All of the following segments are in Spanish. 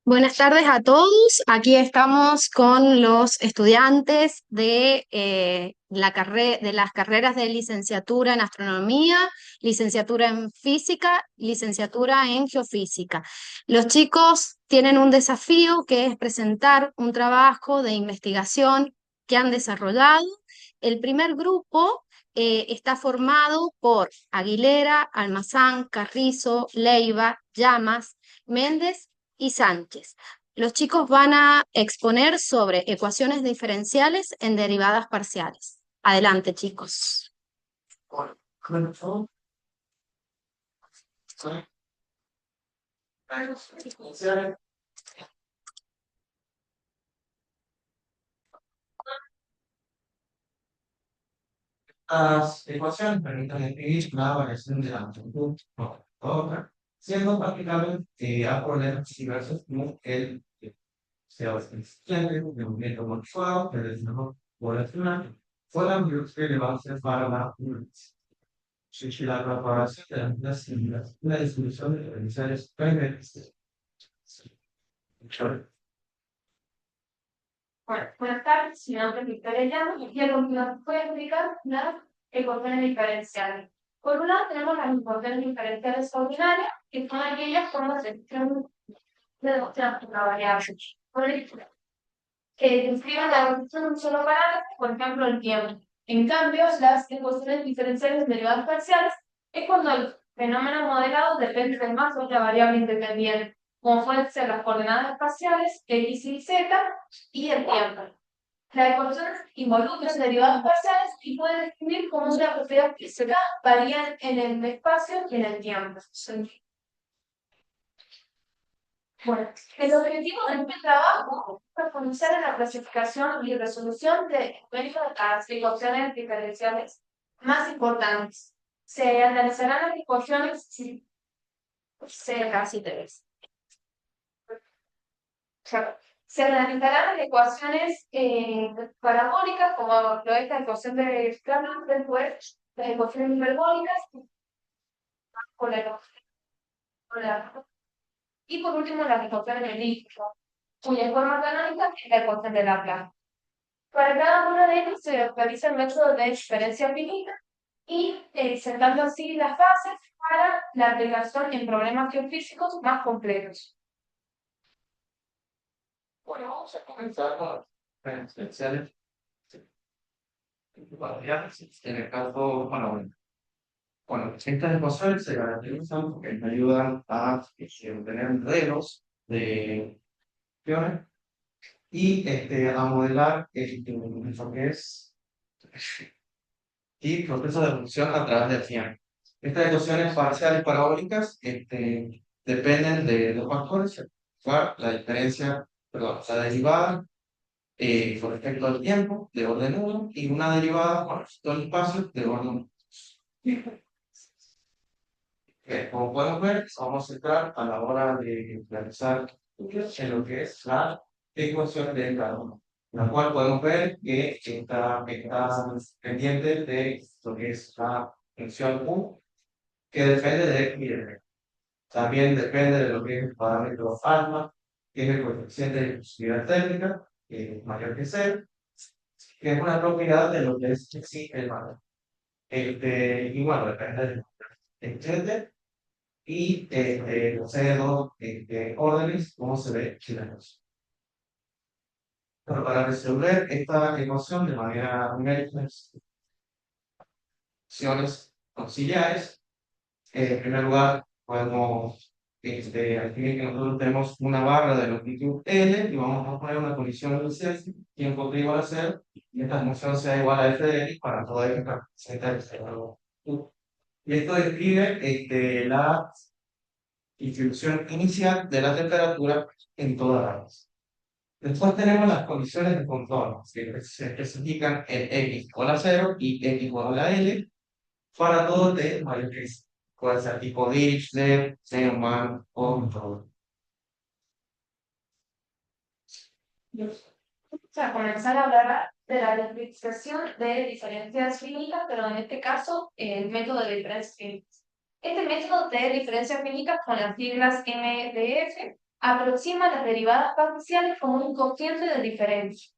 Buenas tardes a todos. Aquí estamos con los estudiantes de las carreras de licenciatura en astronomía, licenciatura en física, licenciatura en geofísica. Los chicos tienen un desafío que es presentar un trabajo de investigación que han desarrollado. El primer grupo está formado por Aguilera, Almazán, Carrizo, Leiva, Llamas, Méndez y Sánchez. Los chicos van a exponer sobre ecuaciones diferenciales en derivadas parciales. Adelante, chicos. Las ecuaciones permiten escribir la variación de la amplitud por otra, siendo prácticamente a problemas diversos como el sea suficiente, de un método modificado, el desarrollo poblacional, fueran los relevantes para la universidad. Si la propagación de las siglas, la distribución de diferenciales primarias. Bueno, buenas tardes, mi nombre es Victoria Llanos y a continuación voy a explicar las ecuaciones diferenciales. Por un lado tenemos las ecuaciones diferenciales ordinarias, que son aquellas con la sección de dos una variable. Por ejemplo, que describen la evolución de un solo parámetro, por ejemplo, el tiempo. En cambio, las ecuaciones diferenciales derivadas parciales es cuando el fenómeno modelado depende del más de otra variable independiente, como pueden ser las coordenadas espaciales, x y z, y el tiempo. Las ecuaciones involucran derivadas parciales y pueden definir como una propiedad física varían en el espacio y en el tiempo. Bueno, el objetivo de este trabajo es profundizar en la clasificación y resolución de las ecuaciones diferenciales más importantes. Se analizarán las ecuaciones casi tres. Se analizarán las ecuaciones parabólicas, como lo es la ecuación de Cramer, después las ecuaciones hiperbólicas, con la- y por último las ecuaciones elípticas, cuya forma canónica es la ecuación de Laplace. Para cada una de ellas se realiza el método de diferencia finita y sentando así las bases para la aplicación en problemas geofísicos más complejos. Bueno, vamos a comenzar con las diferenciales variables. En el caso, bueno, estas ecuaciones se caracterizan porque me ayudan a obtener modelos de funciones y a modelar lo que es y procesos de función a través del tiempo. Estas ecuaciones parciales parabólicas dependen de dos factores, la diferencia, perdón, la derivada con respecto al tiempo de orden uno y una derivada con respecto al espacio de orden 2. Como podemos ver, vamos a entrar a la hora de realizar en lo que es la ecuación de carbono, la cual podemos ver que está pendiente de lo que es la función U, que depende de X y de B. También depende de lo que es el parámetro alfa, que es el coeficiente de difusividad térmica, que es mayor que cero, que es una propiedad de lo que es sí el valor. Y bueno, depende del etcétera. Y posee dos órdenes, como se ve chilenos. Pero para resolver esta ecuación de manera numérica, funciones auxiliares, en primer lugar, podemos definir que nosotros tenemos una barra de longitud L y vamos a poner una condición inicial, tiempo t igual a 0, y esta función sea igual a f de x para toda x que representa el cero. Y esto describe la distribución inicial de la temperatura en toda la base. Después tenemos las condiciones de contorno, que se especifican en x igual a 0 y x igual a L para todo t mayor que 0. Puede ser tipo Dirichlet, Neumann o todo. A comenzar a hablar de la descripción de diferencias finitas, pero en este caso el método de diferencias finitas. Este método de diferencias finitas con las siglas MDF aproxima las derivadas parciales como un cociente de diferencia.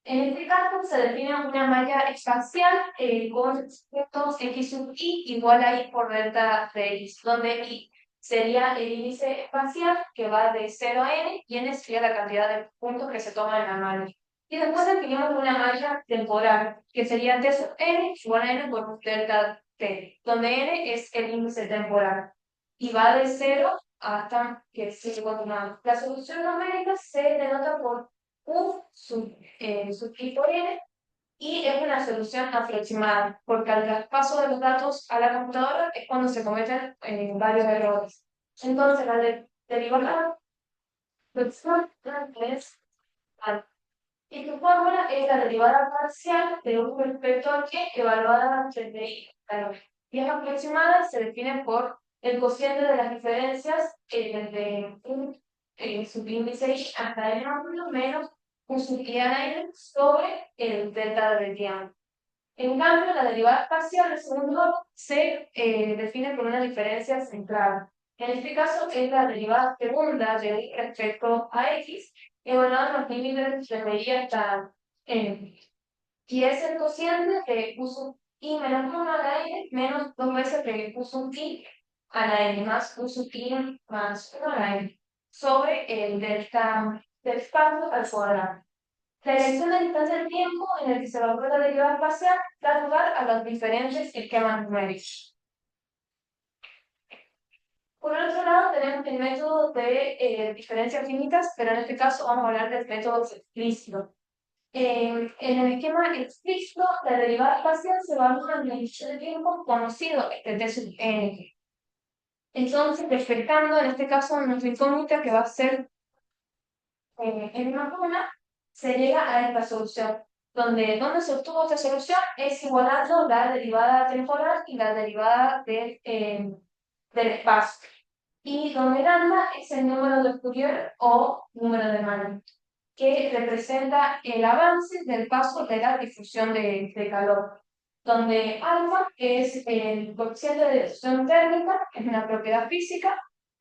En este caso se define una malla espacial con puntos x sub i igual a i por delta de x, donde i sería el índice espacial que va de 0 a n y n sería la cantidad de puntos que se toma en la malla. Y después definimos una malla temporal, que sería t sub n igual a n por delta t, donde n es el índice temporal y va de 0 hasta que sigue continuando. La solución numérica se denota por U sub i por n y es una solución aproximada, porque al traspaso de los datos a la computadora es cuando se cometen varios errores. Entonces, la derivada es tal. Y su fórmula es la derivada parcial de un vector que evaluada desde i. Y es aproximada, se define por el cociente de las diferencias desde un subíndice i hasta n amplio menos un sub i a la n sobre el delta de tiempo. En cambio, la derivada espacial del segundo orden se define por una diferencia central. En este caso es la derivada segunda de y respecto a x, evaluada en los límites desde y hasta n. Y es el cociente de q sub i menos 1 a la n menos 2 veces de q sub i a la n más q sub i más 1 a la n sobre el delta del espacio al cuadrado. La elección de distancia del tiempo en el que se evalúa la derivada espacial da lugar a los diferentes esquemas numéricos. Por otro lado, tenemos el método de diferencias finitas, pero en este caso vamos a hablar del método explícito. En el esquema explícito, la derivada espacial se evalúa en el índice de tiempo conocido, este t sub n. Entonces, respetando en este caso nuestra incógnita que va a ser en una forma, se llega a esta solución, donde se obtuvo esta solución es igualando la derivada temporal y la derivada del espacio. Y donde lambda es el número de Fourier o número de Manet, que representa el avance del paso de la difusión de calor. Donde alfa es el coeficiente de difusión térmica, que es una propiedad física,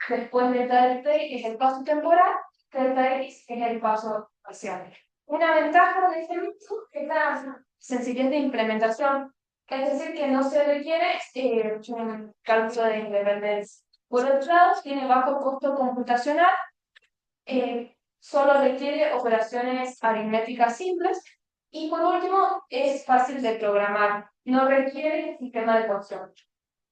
después delta t es el paso temporal, delta x es el paso parcial. Una ventaja de este método es la sencillez de implementación, es decir, que no se requiere un cálculo de independencia. Por otro lado, tiene bajo costo computacional, solo requiere operaciones aritméticas simples y por último es fácil de programar, no requiere sistema de ecuación.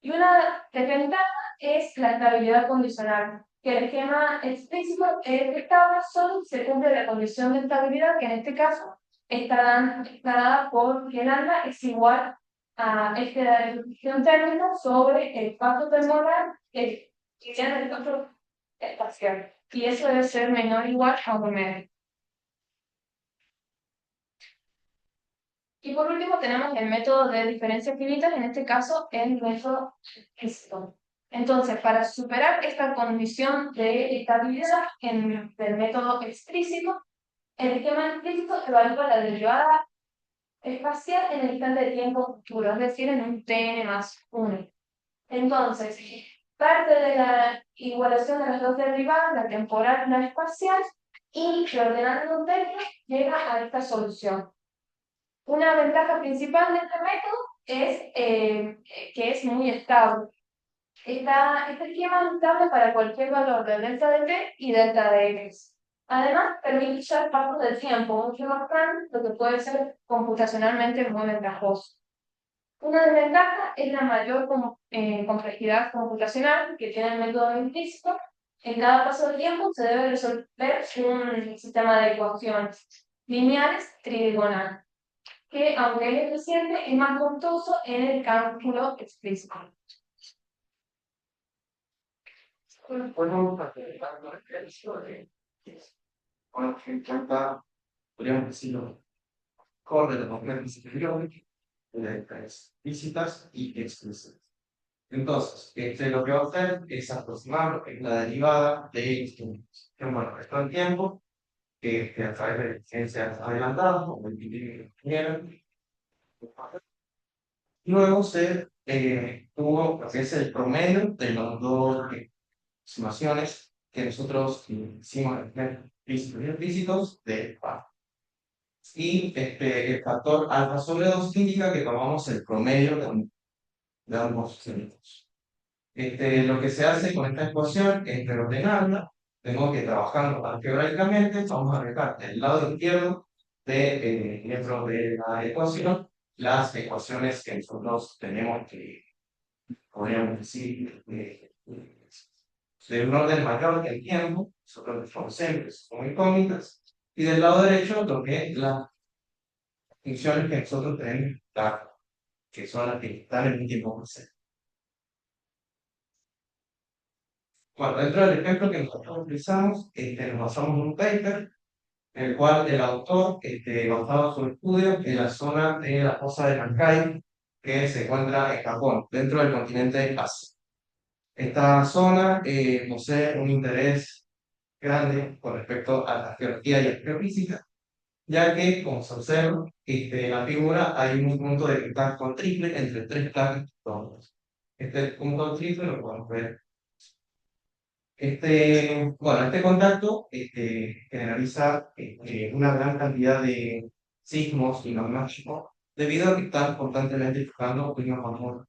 Y una desventaja es la estabilidad condicional, que el esquema explícito es estable solo si se cumple la condición de estabilidad, que en este caso está dada por que lambda es igual a esta distribución térmica sobre el paso temporal que tiene el paso espacial. Y eso debe ser menor o igual a 1 medio. Y por último tenemos el método de diferencias finitas, en este caso el método explícito. Entonces, para superar esta condición de estabilidad del método explícito, el esquema explícito evalúa la derivada espacial en el instante de tiempo futuro, es decir, en un tn más 1. Entonces, parte de la igualación de las dos derivadas, la temporal y la espacial, y reordenando un término, llega a esta solución. Una ventaja principal de este método es que es muy estable. Este esquema es estable para cualquier valor de delta de t y delta de x. Además, permite usar pasos de tiempo mucho más grandes, lo que puede ser computacionalmente muy ventajoso. Una desventaja es la mayor complejidad computacional que tiene el método implícito. En cada paso de tiempo se debe resolver un sistema de ecuaciones lineales tridiagonales, que aunque es eficiente, es más costoso en el cálculo explícito. Podemos hacer bueno, que trata, podríamos decirlo, corre de complejas inferiores, explícitas y explícitas. Entonces, lo que va a hacer es aproximar la derivada de que bueno, esto en tiempo, que a través de ciencias adelantadas, como el que quieran. Luego tuvo lo que es el promedio de las dos aproximaciones que nosotros hicimos explícitos de paro. Y el factor alfa sobre 2 indica que tomamos el promedio de ambos círculos. Lo que se hace con esta ecuación es reordenarla, tengo que trabajando algebraicamente, vamos a dejar del lado izquierdo dentro de la ecuación las ecuaciones que nosotros tenemos que, podríamos decir, de un orden mayor que el tiempo, nosotros conocemos, son incógnitas, y del lado derecho lo que es las funciones que nosotros tenemos, que son las que están en un tiempo presente. Bueno, dentro del ejemplo que nosotros utilizamos, nos basamos en un paper, en el cual el autor basaba su estudio en la zona de la fosa de Nankai, que se encuentra en Japón, dentro del continente Asia. Esta zona posee un interés grande con respecto a la geología y la geofísica, ya que, como se observa, en la figura hay un punto de contacto triple entre 3 placas tectónicas. Este punto triple lo podemos ver. Bueno, este contacto generaliza una gran cantidad de sismos y magmáticos debido a que están constantemente chocando uno con otro.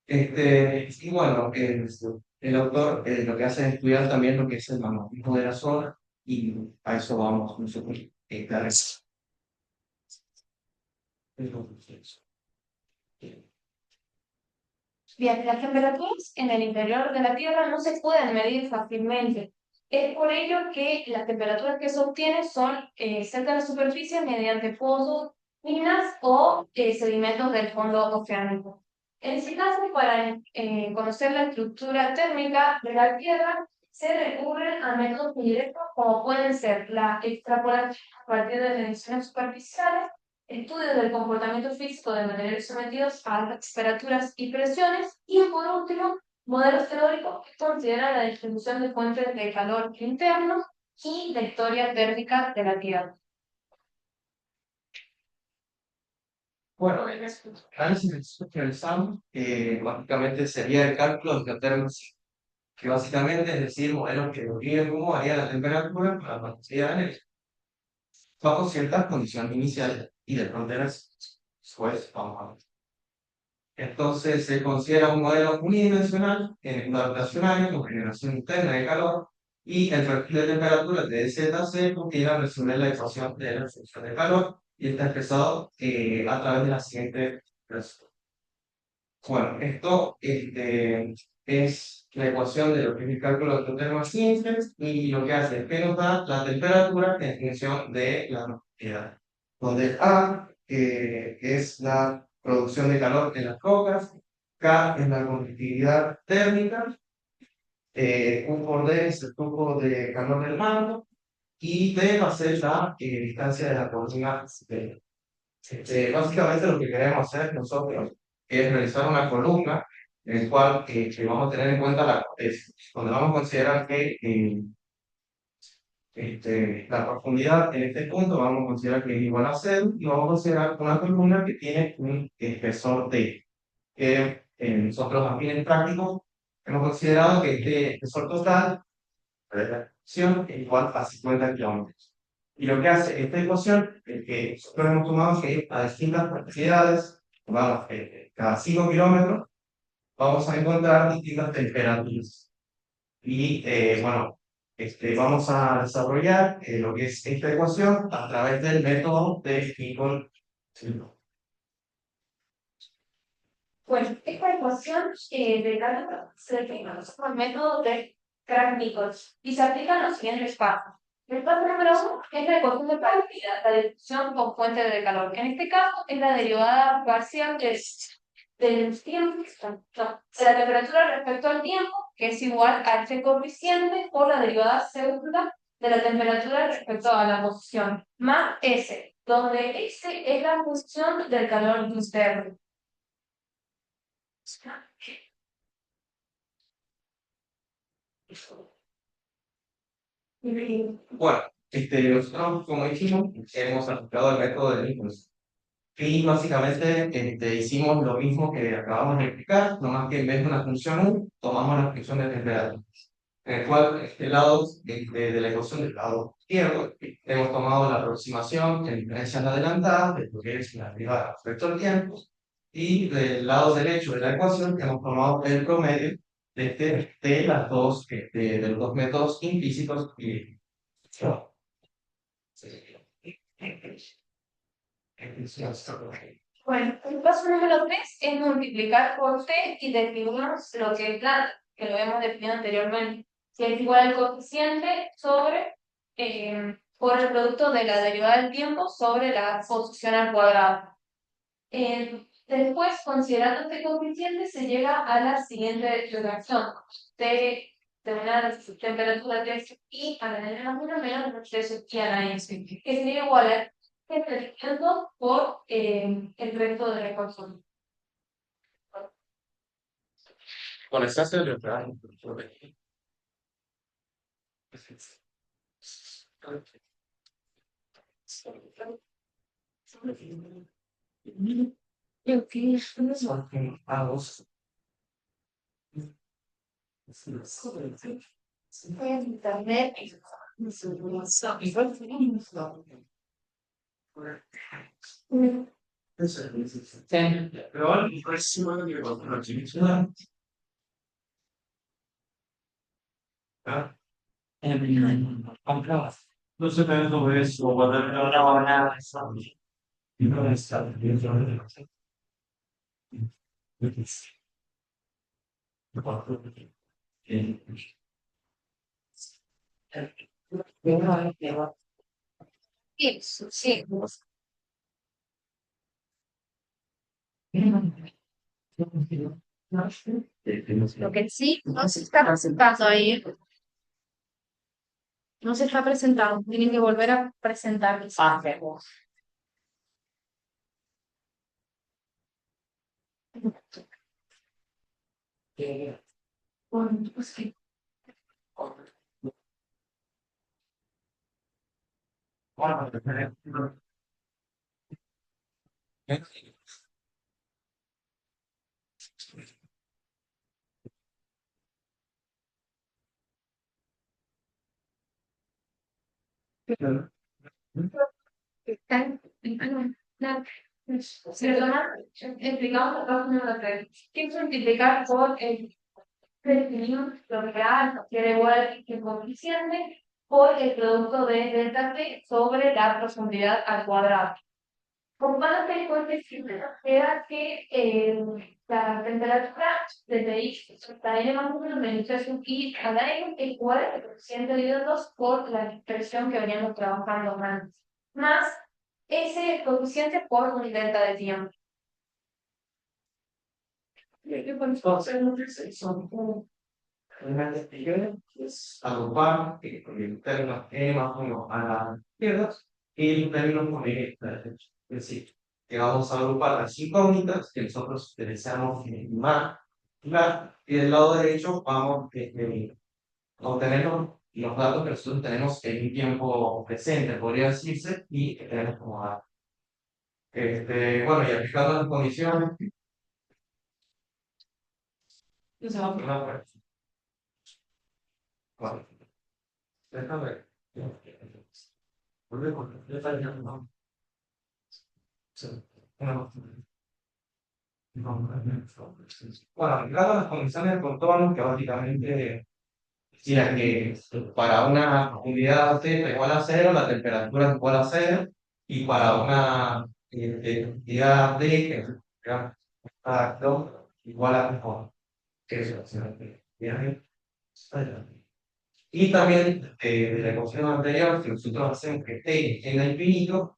Y bueno, el autor lo que hace es estudiar también lo que es el magmatismo de la zona y a eso vamos nosotros. Bien, las temperaturas en el interior de la Tierra no se pueden medir fácilmente. Es por ello que las temperaturas que se obtienen son cerca de la superficie mediante pozos, minas o sedimentos del fondo oceánico. En este caso, para conocer la estructura térmica de la Tierra, se recurren a métodos indirectos como pueden ser la extrapolación a partir de mediciones superficiales, estudios del comportamiento físico de materiales sometidos a altas temperaturas y presiones, y por último, modelos teóricos que consideran la distribución de fuentes de calor interno y la historia térmica de la Tierra. Bueno, el análisis que realizamos básicamente sería el cálculo de geotérmicos, que básicamente es decir, modelos que describen cómo varía la temperatura para la partida de energía bajo ciertas condiciones iniciales y de fronteras, pues vamos a ver. Entonces se considera un modelo unidimensional en gravitacionario con generación interna de calor y el perfil de temperatura de ZC contiene a resolver la ecuación de la función de calor y está expresado a través de la siguiente expresión. Bueno, esto es la ecuación de lo que es el cálculo de termos simples y lo que hace es que nos da la temperatura en función de la normalidad, donde A es la producción de calor en las rocas, K es la conductividad térmica, U por D es el flujo de calor del manto y D va a ser la distancia de la columna de básicamente lo que queremos hacer nosotros es realizar una columna en la cual que vamos a tener en cuenta donde vamos a considerar que la profundidad en este punto vamos a considerar que es igual a 0 y vamos a considerar una columna que tiene un espesor D, que nosotros a fines prácticos hemos considerado que este espesor total de la ecuación es igual a 50 kilómetros. Y lo que hace esta ecuación es que nosotros hemos tomado que a distintas proximidades, vamos, cada 5 kilómetros, vamos a encontrar distintas temperaturas. Y bueno, vamos a desarrollar lo que es esta ecuación a través del método de Nicol. Bueno, esta ecuación de cálculo se define como el método de Craig-Nichols y se aplica en los siguientes pasos. El paso número 1 es la ecuación de probabilidad, la distribución con fuente de calor. En este caso es la derivada parcial del tiempo, de la temperatura respecto al tiempo, que es igual a este coeficiente por la derivada segunda de la temperatura respecto a la posición, más S, donde S es la función del calor interno. Bueno, nosotros, como dijimos, hemos aplicado el método de Nichols. Y básicamente hicimos lo mismo que acabamos de explicar, nomás que en vez de una función U, tomamos la función de temperatura. en el cual este lado de la ecuación del lado izquierdo hemos tomado la aproximación en diferencial adelantada de lo que es la derivada respecto al tiempo, y del lado derecho de la ecuación hemos tomado el promedio de las dos, de los dos métodos implícitos y Bueno, el paso número 3 es multiplicar por t y definimos lo que es la, que lo hemos definido anteriormente, que es igual al coeficiente sobre, por el producto de la derivada del tiempo sobre la posición al cuadrado. Después, considerando este coeficiente, se llega a la siguiente reacción. De una temperatura T y a la n-1 menos T y a la n, que sería igual a creciendo por el resto de la ecuación. con esa se le da. Eu quis só que a luz. Internet. Pero olha, parece cima da minha atividade. Tá? É bem, comprar. Você tem todo isso, ou vai dar nada, sabe? E não é sabe, Isso, sim. Lo que sí no se está presentando ahí, no se está presentando. Tienen que volver a presentar. Perdona, explicamos la página número 3. ¿Qué es multiplicar por el definimos lo real, que era igual que el coeficiente, por el producto de delta t sobre la profundidad al cuadrado? Comparando el coeficiente, queda que la temperatura de TI hasta n más 1 menos 3 y a la n es igual al coeficiente dividido 2 por la expresión que veníamos trabajando antes, más ese coeficiente por un delta de tiempo. agrupar el término n más 1 a la izquierda y el término con n a la derecha. Es decir, que vamos a agrupar las incógnitas que nosotros deseamos más, y del lado derecho vamos a obtener los datos que nosotros tenemos en un tiempo presente, podría decirse, y que tenemos como datos. Bueno, y aplicando las condiciones, se va a poner bueno, déjame ver. Vuelve con no. Sí, bueno, aplicando las condiciones de contorno, que básicamente decía que para una unidad θ igual a 0, la temperatura es igual a 0, y para una unidad D, que es igual a mejor. Que es y también de la ecuación anterior, si nosotros hacemos que t tienda a infinito,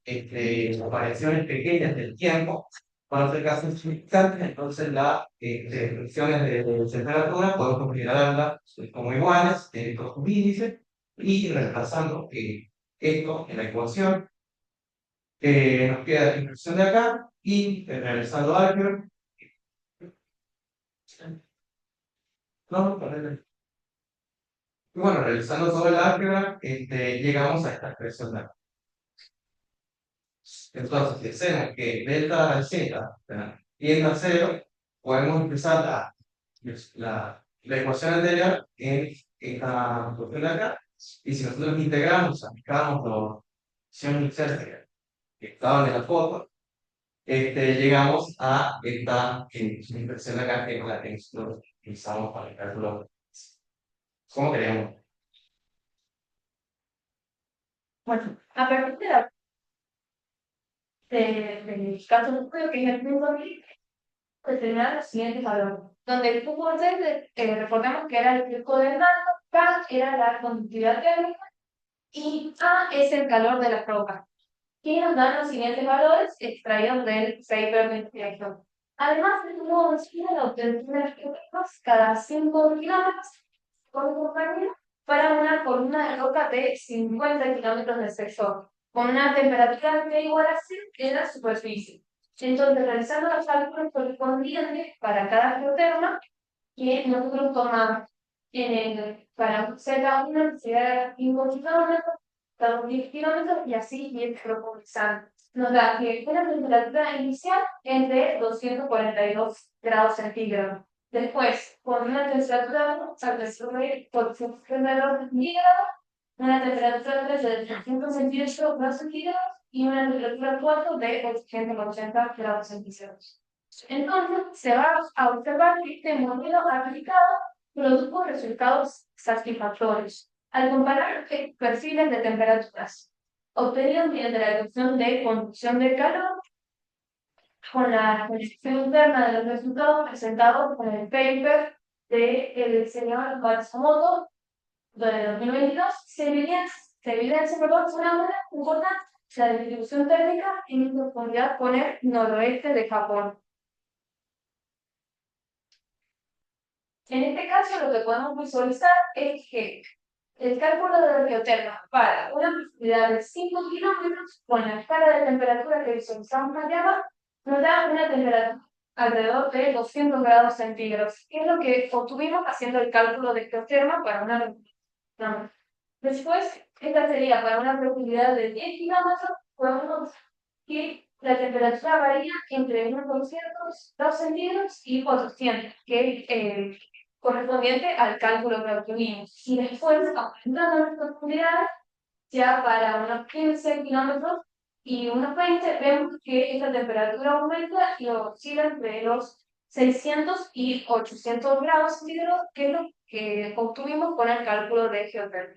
variaciones pequeñas del tiempo van a ser casi insignificantes, entonces las funciones de temperatura podemos considerarlas como iguales con sus índices, y reemplazando esto en la ecuación, nos queda la inversión de acá, y realizando álgebra. No, perdón. Y bueno, realizando todo el álgebra, llegamos a esta expresión de acá. Entonces, si hacemos que delta z tienda a 0, podemos empezar la ecuación anterior en esta cuestión de acá, y si nosotros integramos, aplicamos la función inserción que estaban en la foto, llegamos a esta expresión de acá, que es la que nosotros utilizamos para el cálculo. ¿Cómo queremos? Bueno, a partir del caso de estudio que es el mismo aquí, determinar los siguientes valores. Donde el punto C, recordemos que era el flujo del manto, K era la conductividad térmica y A es el calor de la roca. Y nos dan los siguientes valores extraídos del paper de investigación. Además, el nuevo decide la obtención de las kilómetros cada 5 kilómetros con compañía para una columna de roca de 50 kilómetros de espesor, con una temperatura que igual a 100 en la superficie. Entonces, realizando los cálculos correspondientes para cada geoterma, que nosotros tomamos para Z1 necesidad de 5 kilómetros, cada 10 kilómetros y así ir profundizando. Nos da que una temperatura inicial es de 242 grados centígrados. Después, con una temperatura por 172 centígrados, una temperatura 3 de 300 grados centígrados y una temperatura 4 de 880 grados centígrados. Entonces, se va a observar que este modelo aplicado produjo resultados satisfactorios. Al comparar perfiles de temperaturas obtenidos mediante la reducción de conducción de calor con la proyección interna de los resultados presentados con el paper del señor Matsumoto de 2022, se evidencia una importante la distribución térmica en profundidad con el noroeste de Japón. En este caso, lo que podemos visualizar es que el cálculo de la geoterma para una profundidad de 5 kilómetros con la escala de temperatura que visualizamos allá nos da una temperatura alrededor de 200 grados centígrados, que es lo que obtuvimos haciendo el cálculo de geoterma para una no. Después, esta sería para una profundidad de 10 kilómetros, podemos que la temperatura varía entre unos 200 grados centígrados y 400, que es correspondiente al cálculo que obtuvimos. Y después, aumentando las profundidades, ya para unos 15 kilómetros y unos 20, vemos que esta temperatura aumenta y oscila entre los 600 y 800 grados centígrados, que es lo que obtuvimos con el cálculo de geotermia.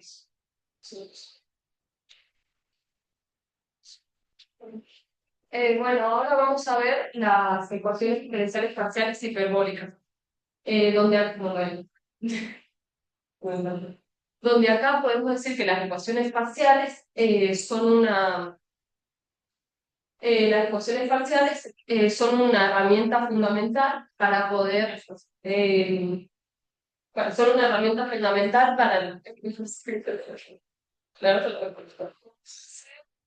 Bueno, ahora vamos a ver las ecuaciones diferenciales parciales hiperbólicas, donde, bueno, donde acá podemos decir que las ecuaciones parciales son una herramienta fundamental para poder son una herramienta fundamental para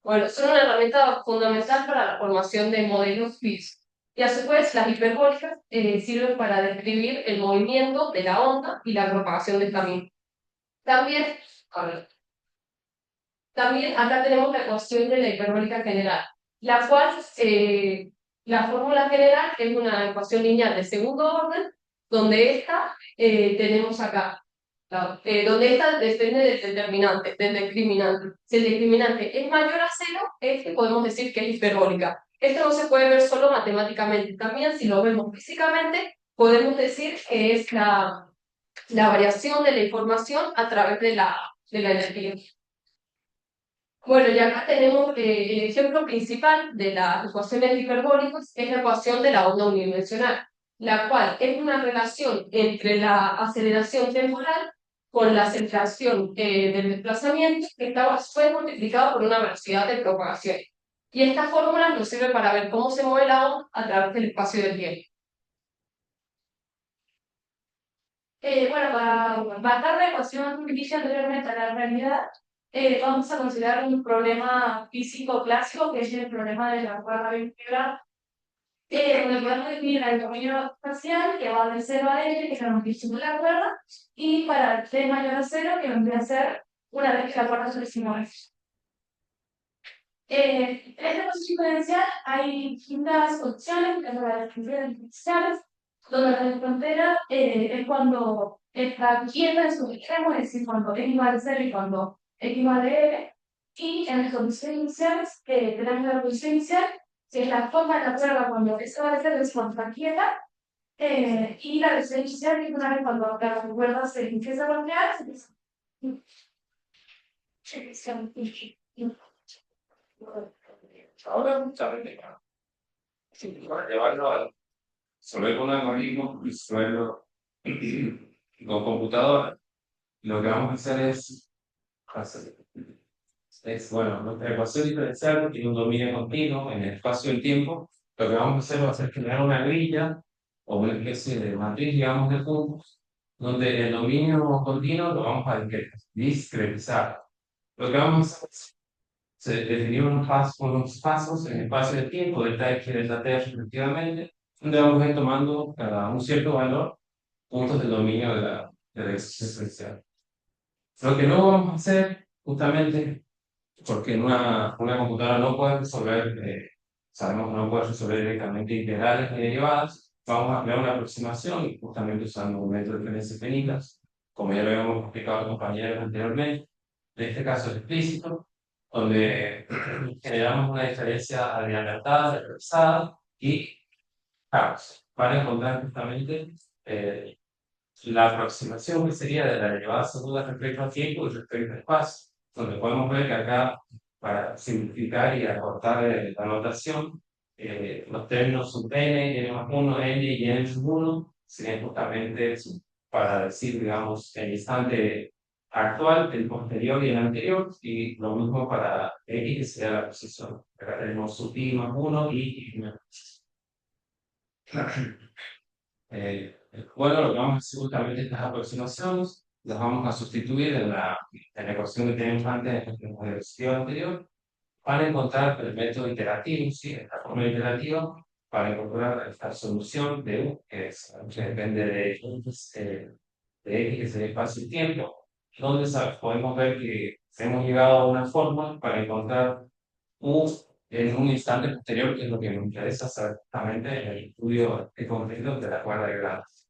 bueno, son una herramienta fundamental para la formación de modelos físicos. Y a su vez, las hiperbólicas sirven para describir el movimiento de la onda y la propagación del camino. También, a ver, también acá tenemos la ecuación de la hiperbólica general, la cual, la fórmula general es una ecuación lineal de segundo orden, donde esta tenemos acá, donde esta depende del determinante, del discriminante. Si el discriminante es mayor a cero, podemos decir que es hiperbólica. Esto no se puede ver solo matemáticamente, también si lo vemos físicamente, podemos decir que es la variación de la información a través de la energía. Bueno, y acá tenemos el ejemplo principal de las ecuaciones hiperbólicas, es la ecuación de la onda unidimensional, la cual es una relación entre la aceleración temporal con la aceleración del desplazamiento, que fue multiplicado por una velocidad de propagación. Y esta fórmula nos sirve para ver cómo se mueve la onda a través del espacio y del tiempo. Bueno, para bajar la ecuación que dije anteriormente a la realidad, vamos a considerar un problema físico clásico, que es el problema de la cuerda integral, donde podemos definir el dominio espacial que va de 0 a L, que es la longitud de la cuerda, y para el T mayor a 0, que vendría a ser una vez que la cuerda se simula. En esta ecuación diferencial hay distintas opciones, que son las funciones diferenciales, donde la frontera es cuando está quieta en sus extremos, es decir, cuando x vale 0 y cuando x vale l. Y en las condiciones iniciales, tenemos la condición inicial, que es la forma de la prueba cuando s vale 0 es cuando está quieta, y la condición inicial es una vez cuando la cuerda se empieza a golpear, se empieza. Ahora, ¿sabes? Para llevarlo a resolver con un algoritmo, resolverlo con computadora, lo que vamos a hacer bueno, nuestra ecuación diferencial tiene un dominio continuo en el espacio del tiempo. Lo que vamos a hacer va a ser generar una grilla o una especie de matriz, digamos, de puntos, donde el dominio continuo lo vamos a discretizar. Lo que vamos a hacer es definir unos pasos en el espacio del tiempo, delta x y delta t respectivamente, donde vamos a ir tomando cada un cierto valor, puntos del dominio de la exponencial. Lo que no vamos a hacer, justamente, porque una computadora no puede resolver, sabemos que no puede resolver directamente integrales ni derivadas, vamos a crear una aproximación, justamente usando un método de diferencias finitas, como ya lo habíamos explicado a los compañeros anteriormente. En este caso es explícito, donde generamos una diferencia adiantada, reversada y caos, para encontrar justamente la aproximación que sería de la derivada segunda respecto al tiempo y respecto al espacio, donde podemos ver que acá, para simplificar y acortar la notación, los términos sub n, n más 1, n y n sub 1 serían justamente para decir, digamos, el instante actual, el posterior y el anterior, y lo mismo para x, que sería la posición. Acá tenemos sub i más 1 y menos. Bueno, lo que vamos a hacer justamente estas aproximaciones, las vamos a sustituir en la ecuación que tenemos antes en la diapositiva anterior, para encontrar el método iterativo, ¿sí? Esta forma iterativa, para encontrar esta solución de U, que depende de X, que es el espacio y tiempo, donde podemos ver que hemos llegado a una fórmula para encontrar U en un instante posterior, que es lo que nos interesa saber justamente en el estudio de contenido de la cuerda de grados,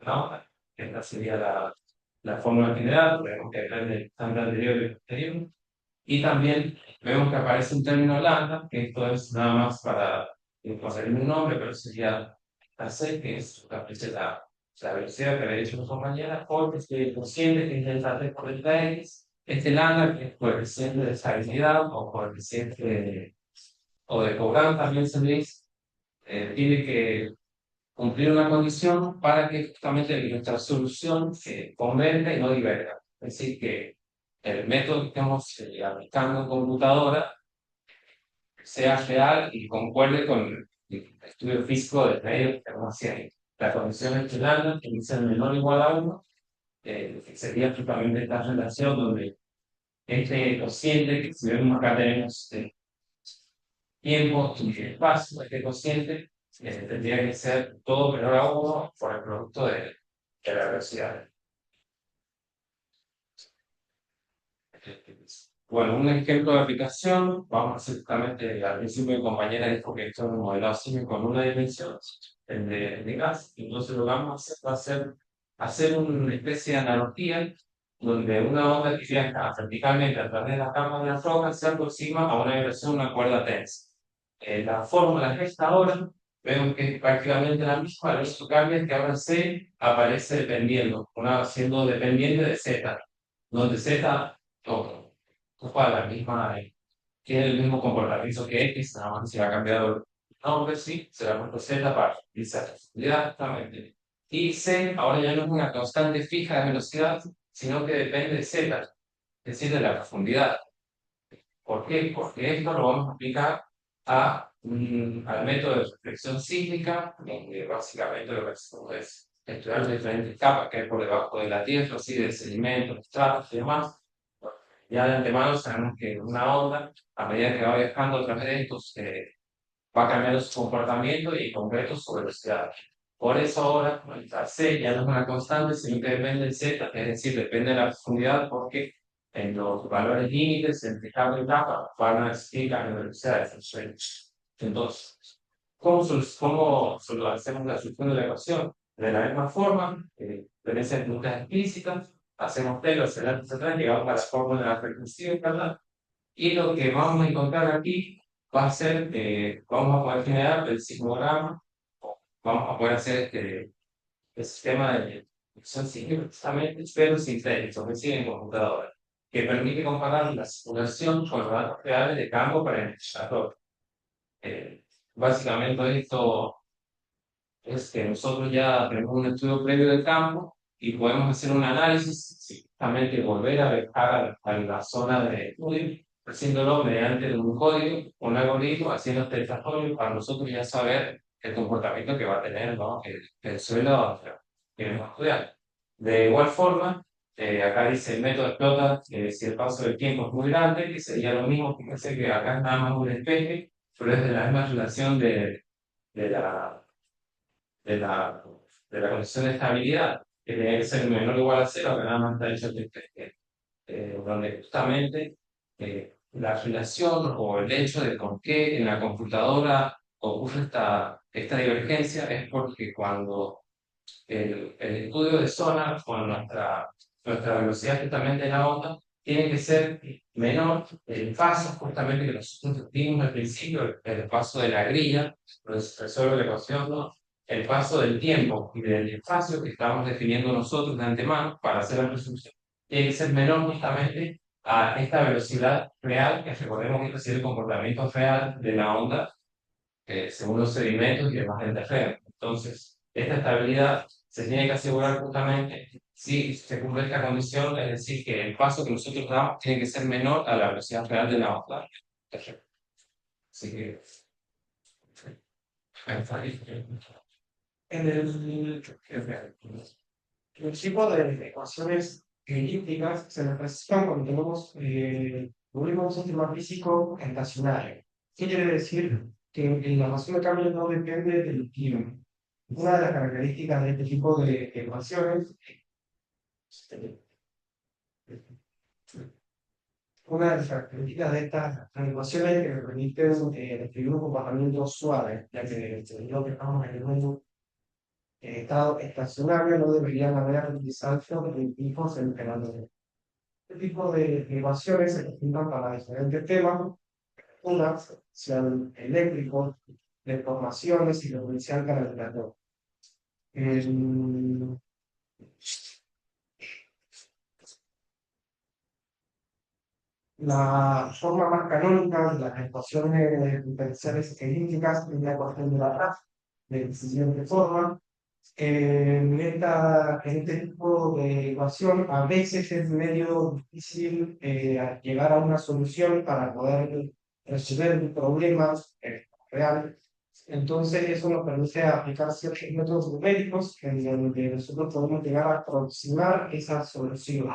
¿no? Esta sería la fórmula general, vemos que depende del instante anterior y posterior. Y también vemos que aparece un término lambda, que esto es nada más para ponerle un nombre, pero sería la C, que es la velocidad que le he dicho a los compañeros, porque este cociente, que es delta T por delta X, este lambda, que es coeficiente de estabilidad o coeficiente o de Courant, también se le dice, tiene que cumplir una condición para que justamente nuestra solución se converja y no diverja. Es decir, que el método que estamos aplicando en computadora sea real y concuerde con el estudio físico del medio que estamos haciendo. La condición es que lambda tiene que ser menor o igual a 1, que sería justamente esta relación donde este cociente, que si vemos acá tenemos tiempo y espacio, este cociente tendría que ser todo menor a 1 por el producto de la velocidad. Bueno, un ejemplo de aplicación, vamos a hacer justamente, al principio mi compañera dijo que esto es un modelado simple con una dimensión, el de gas, entonces lo que vamos a hacer va a ser hacer una especie de analogía donde una onda que viaja verticalmente a través de las capas de la roca se aproxima a una vibración de una cuerda tensa. La fórmula que está ahora, vemos que es prácticamente la misma, lo único que cambia es que ahora C aparece dependiendo, siendo dependiente de Z, donde Z ocupa la misma, tiene el mismo comportamiento que X, nada más se ha cambiado el nombre, sí, se le ha puesto Z para utilizar la velocidad justamente. Y C ahora ya no es una constante fija de velocidad, sino que depende de Z, es decir, de la profundidad. ¿Por qué? Porque esto lo vamos a aplicar al método de reflexión cíclica, donde básicamente lo que hacemos es estudiar las diferentes capas que hay por debajo de la Tierra, así de sedimentos, estratos y demás. Ya de antemano sabemos que una onda, a medida que va viajando a través de estos, va cambiando su comportamiento y en concreto su velocidad. Por eso ahora la C ya no es una constante, sino que depende del Z, es decir, depende de la profundidad, porque en los valores límites entre capa y capa van a existir cambios de velocidad. Entonces, ¿Cómo hacemos la solución de la ecuación? De la misma forma, diferencia de preguntas explícitas, hacemos telos adelante atrás, llegamos a la fórmula de la recursiva, ¿verdad? Y lo que vamos a encontrar aquí va a ser, vamos a poder generar el sismograma, vamos a poder hacer el sistema de son justamente, pero sintéticos, es decir, en computadora, que permite comparar la simulación con los datos reales de campo para el indicador. Básicamente esto es que nosotros ya tenemos un estudio previo del campo y podemos hacer un análisis, justamente volver a viajar a la zona de estudio, haciéndolo mediante un código, un algoritmo, haciendo este desarrollo para nosotros ya saber el comportamiento que va a tener, ¿no? el suelo que queremos estudiar. De igual forma, acá dice el método explota si el paso del tiempo es muy grande, que sería lo mismo, fíjense que acá es nada más un despeje, pero es de la misma relación de la de la, de la condición de estabilidad, que tiene que ser menor o igual a cero, que nada más está hecho donde justamente la relación o el hecho de por qué en la computadora ocurre esta divergencia es porque cuando el estudio de zona con nuestra velocidad justamente de la onda tiene que ser menor el paso justamente que nosotros vimos al principio, el paso de la grilla, entonces resuelve la ecuación, ¿no? El paso del tiempo y del espacio que estamos definiendo nosotros de antemano para hacer la resolución tiene que ser menor justamente a esta velocidad real, que recordemos que es el comportamiento real de la onda según los sedimentos y demás del terreno. Entonces, esta estabilidad se tiene que asegurar justamente si se cumple esta condición, es decir, que el paso que nosotros damos tiene que ser menor a la velocidad real de la onda. Así que, En el tipo de ecuaciones elípticas se necesitan cuando tenemos un sistema físico estacionario. ¿Qué quiere decir? Que la ecuación de cambio no depende del tiempo. Una de las características de este tipo de ecuaciones, una de las características de estas ecuaciones es que permiten describir un comportamiento suave, ya que lo que estamos en el mundo estado estacionario no deberían haber aprendizaje de tipos alternativos. Este tipo de ecuaciones se utilizan para diferentes temas, unas sean eléctricos, deformaciones y potencial calentador. La forma más canónica de las ecuaciones diferenciales elípticas es la ecuación de la RAF, de la siguiente forma. En este tipo de ecuación a veces es medio difícil llegar a una solución para poder resolver un problema real. Entonces eso nos permite aplicar ciertos métodos numéricos en donde nosotros podemos llegar a aproximar esa solución.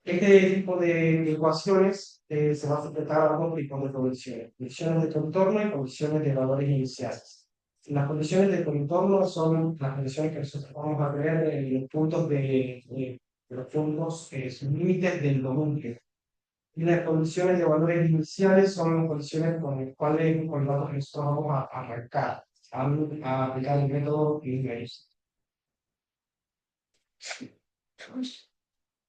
Este tipo de ecuaciones se va a sujetar a dos tipos de condiciones: condiciones de contorno y condiciones de valores iniciales. Las condiciones de contorno son las condiciones que nosotros vamos a ver en los puntos los puntos sus límites del dominio. Y las condiciones de valores iniciales son las condiciones con las cuales nosotros vamos a arrancar, a aplicar el método inverso.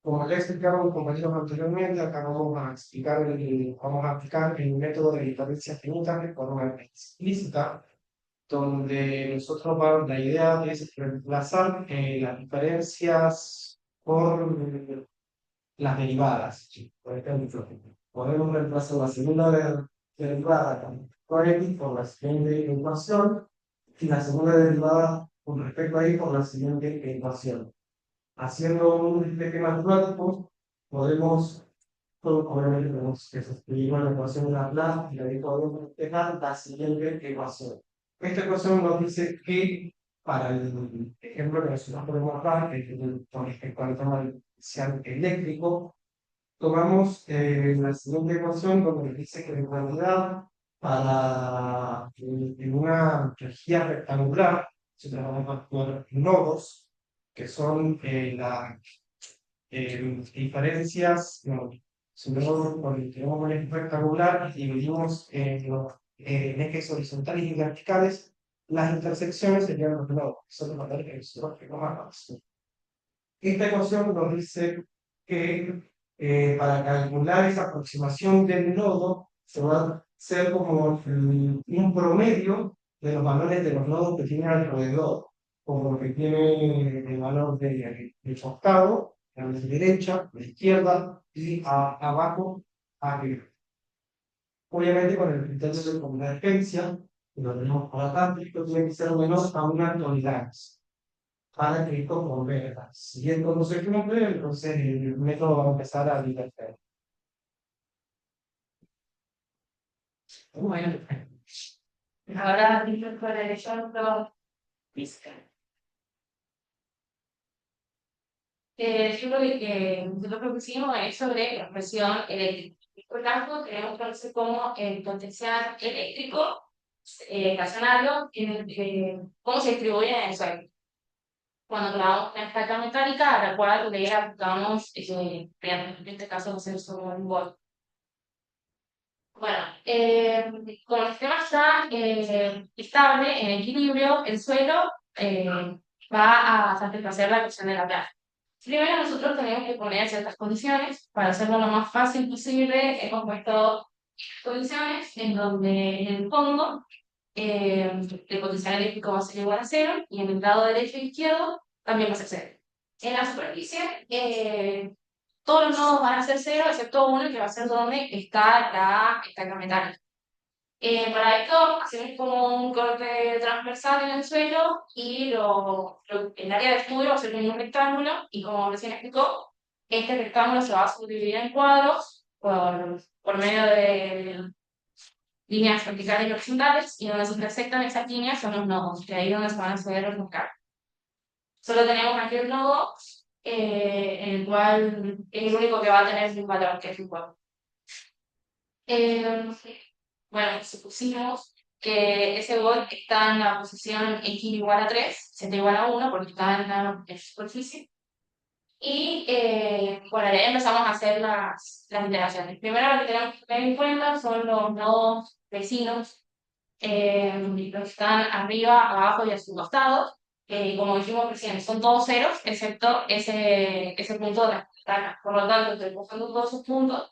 Como ya explicaron los compañeros anteriormente, acá vamos a vamos a aplicar el método de diferencia finita de forma explícita, donde la idea es reemplazar las diferencias por las derivadas. Por ejemplo, podemos reemplazar la segunda derivada con x por la siguiente ecuación y la segunda derivada con respecto a y por la siguiente ecuación. Haciendo un despeje matemático, podemos, obviamente, tenemos que escribir la ecuación de Laplace y ahí podemos despejar la siguiente ecuación. Esta ecuación nos dice que, para el ejemplo que nosotros podemos dar, con respecto al tema del potencial eléctrico, tomamos la siguiente ecuación donde nos dice que en realidad, en una energía rectangular, nosotros vamos a actuar nodos, que son las diferencias, no, si nosotros tenemos un eje rectangular y dividimos en ejes horizontales y verticales, las intersecciones serían los nodos, que son los valores que nosotros queremos. Esta ecuación nos dice que para calcular esa aproximación del nodo se va a hacer como un promedio de los valores de los nodos que tiene alrededor, como que tiene el valor de costado, a la derecha, a la izquierda y abajo, arriba. Obviamente con el criterio de convergencia, que lo tenemos por acá, esto tiene que ser menos a una tonalidad para que esto converja. Si esto no se cumple, entonces el método va a empezar a diverger. Bueno, ahora dicho por el ejemplo física. Yo creo que nosotros propusimos es sobre la presión eléctrica. Por tanto, tenemos que conocer cómo el potencial eléctrico estacionario, cómo se distribuye en el suelo. Cuando trabajamos una estaca metálica, a la cual le aplicamos, en este caso, no sé, sobre un bol. Bueno, como el sistema está estable, en equilibrio, el suelo va a satisfacer la ecuación de la playa. Primero nosotros tenemos que poner ciertas condiciones para hacerlo lo más fácil posible. Hemos puesto condiciones en donde en el fondo el potencial eléctrico va a ser igual a cero y en el lado derecho e izquierdo también va a ser cero. En la superficie todos los nodos van a ser cero excepto uno que va a ser donde está la estaca metálica. Para esto hacemos como un corte transversal en el suelo y el área de estudio va a ser como un rectángulo y como recién explicó, este rectángulo se va a subdividir en cuadros por medio de líneas verticales y horizontales y donde se intersectan esas líneas son los nodos, que ahí es donde se van a acceder los cargos. Solo tenemos aquí el nodo en el cual es el único que va a tener un valor, que es un cuadro. Bueno, supusimos que ese bol está en la posición x igual a 3, z igual a 1, porque está en la superficie. Y bueno, ya empezamos a hacer las iteraciones. Primero lo que tenemos que tener en cuenta son los nodos vecinos, los que están arriba, abajo y a sus costados. Como dijimos recién, son todos ceros, excepto ese punto de la ventana. Por lo tanto, estoy buscando todos sus puntos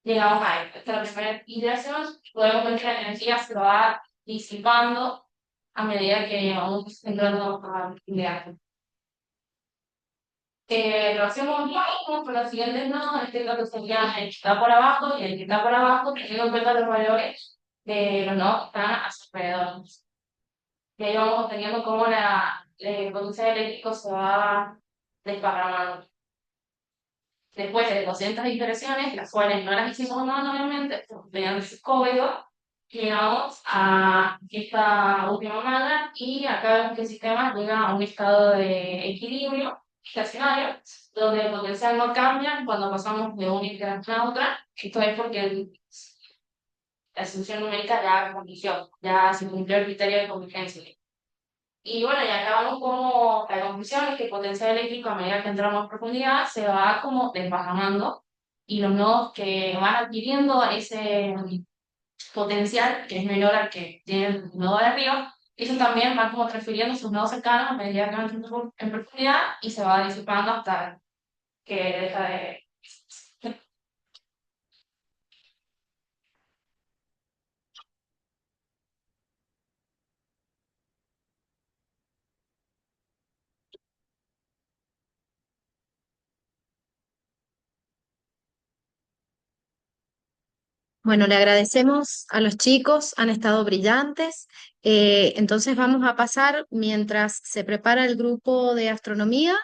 llegamos a esto. Esta es la primera iteración. Podemos ver que la energía se va disipando a medida que vamos entrando a idear. Lo hacemos igual con los siguientes nodos, en este caso sería el que está por abajo y el que está por abajo, teniendo en cuenta los valores de los nodos que están a su alrededor. Y ahí vamos obteniendo cómo el potencial eléctrico se va desparramando. Después de 200 iteraciones, las cuales no las hicimos manualmente, mediante ese código, llegamos a esta última manga y acá vemos que el sistema llega a un estado de equilibrio estacionario, donde el potencial no cambia cuando pasamos de una iteración a otra. Esto es porque la solución numérica ya convirtió, ya se cumplió el criterio de convergencia. Y bueno, ya acabamos como la conclusión es que el potencial eléctrico a medida que entramos en profundidad se va como desparramando y los nodos que van adquiriendo ese potencial que es menor al que tiene el nodo de arriba, ellos también van como transfiriendo sus nodos cercanos a medida que van entrando en profundidad y se va disipando hasta que deja de... Bueno, le agradecemos a los chicos, han estado brillantes. Entonces vamos a pasar, mientras se prepara el grupo de astronomía,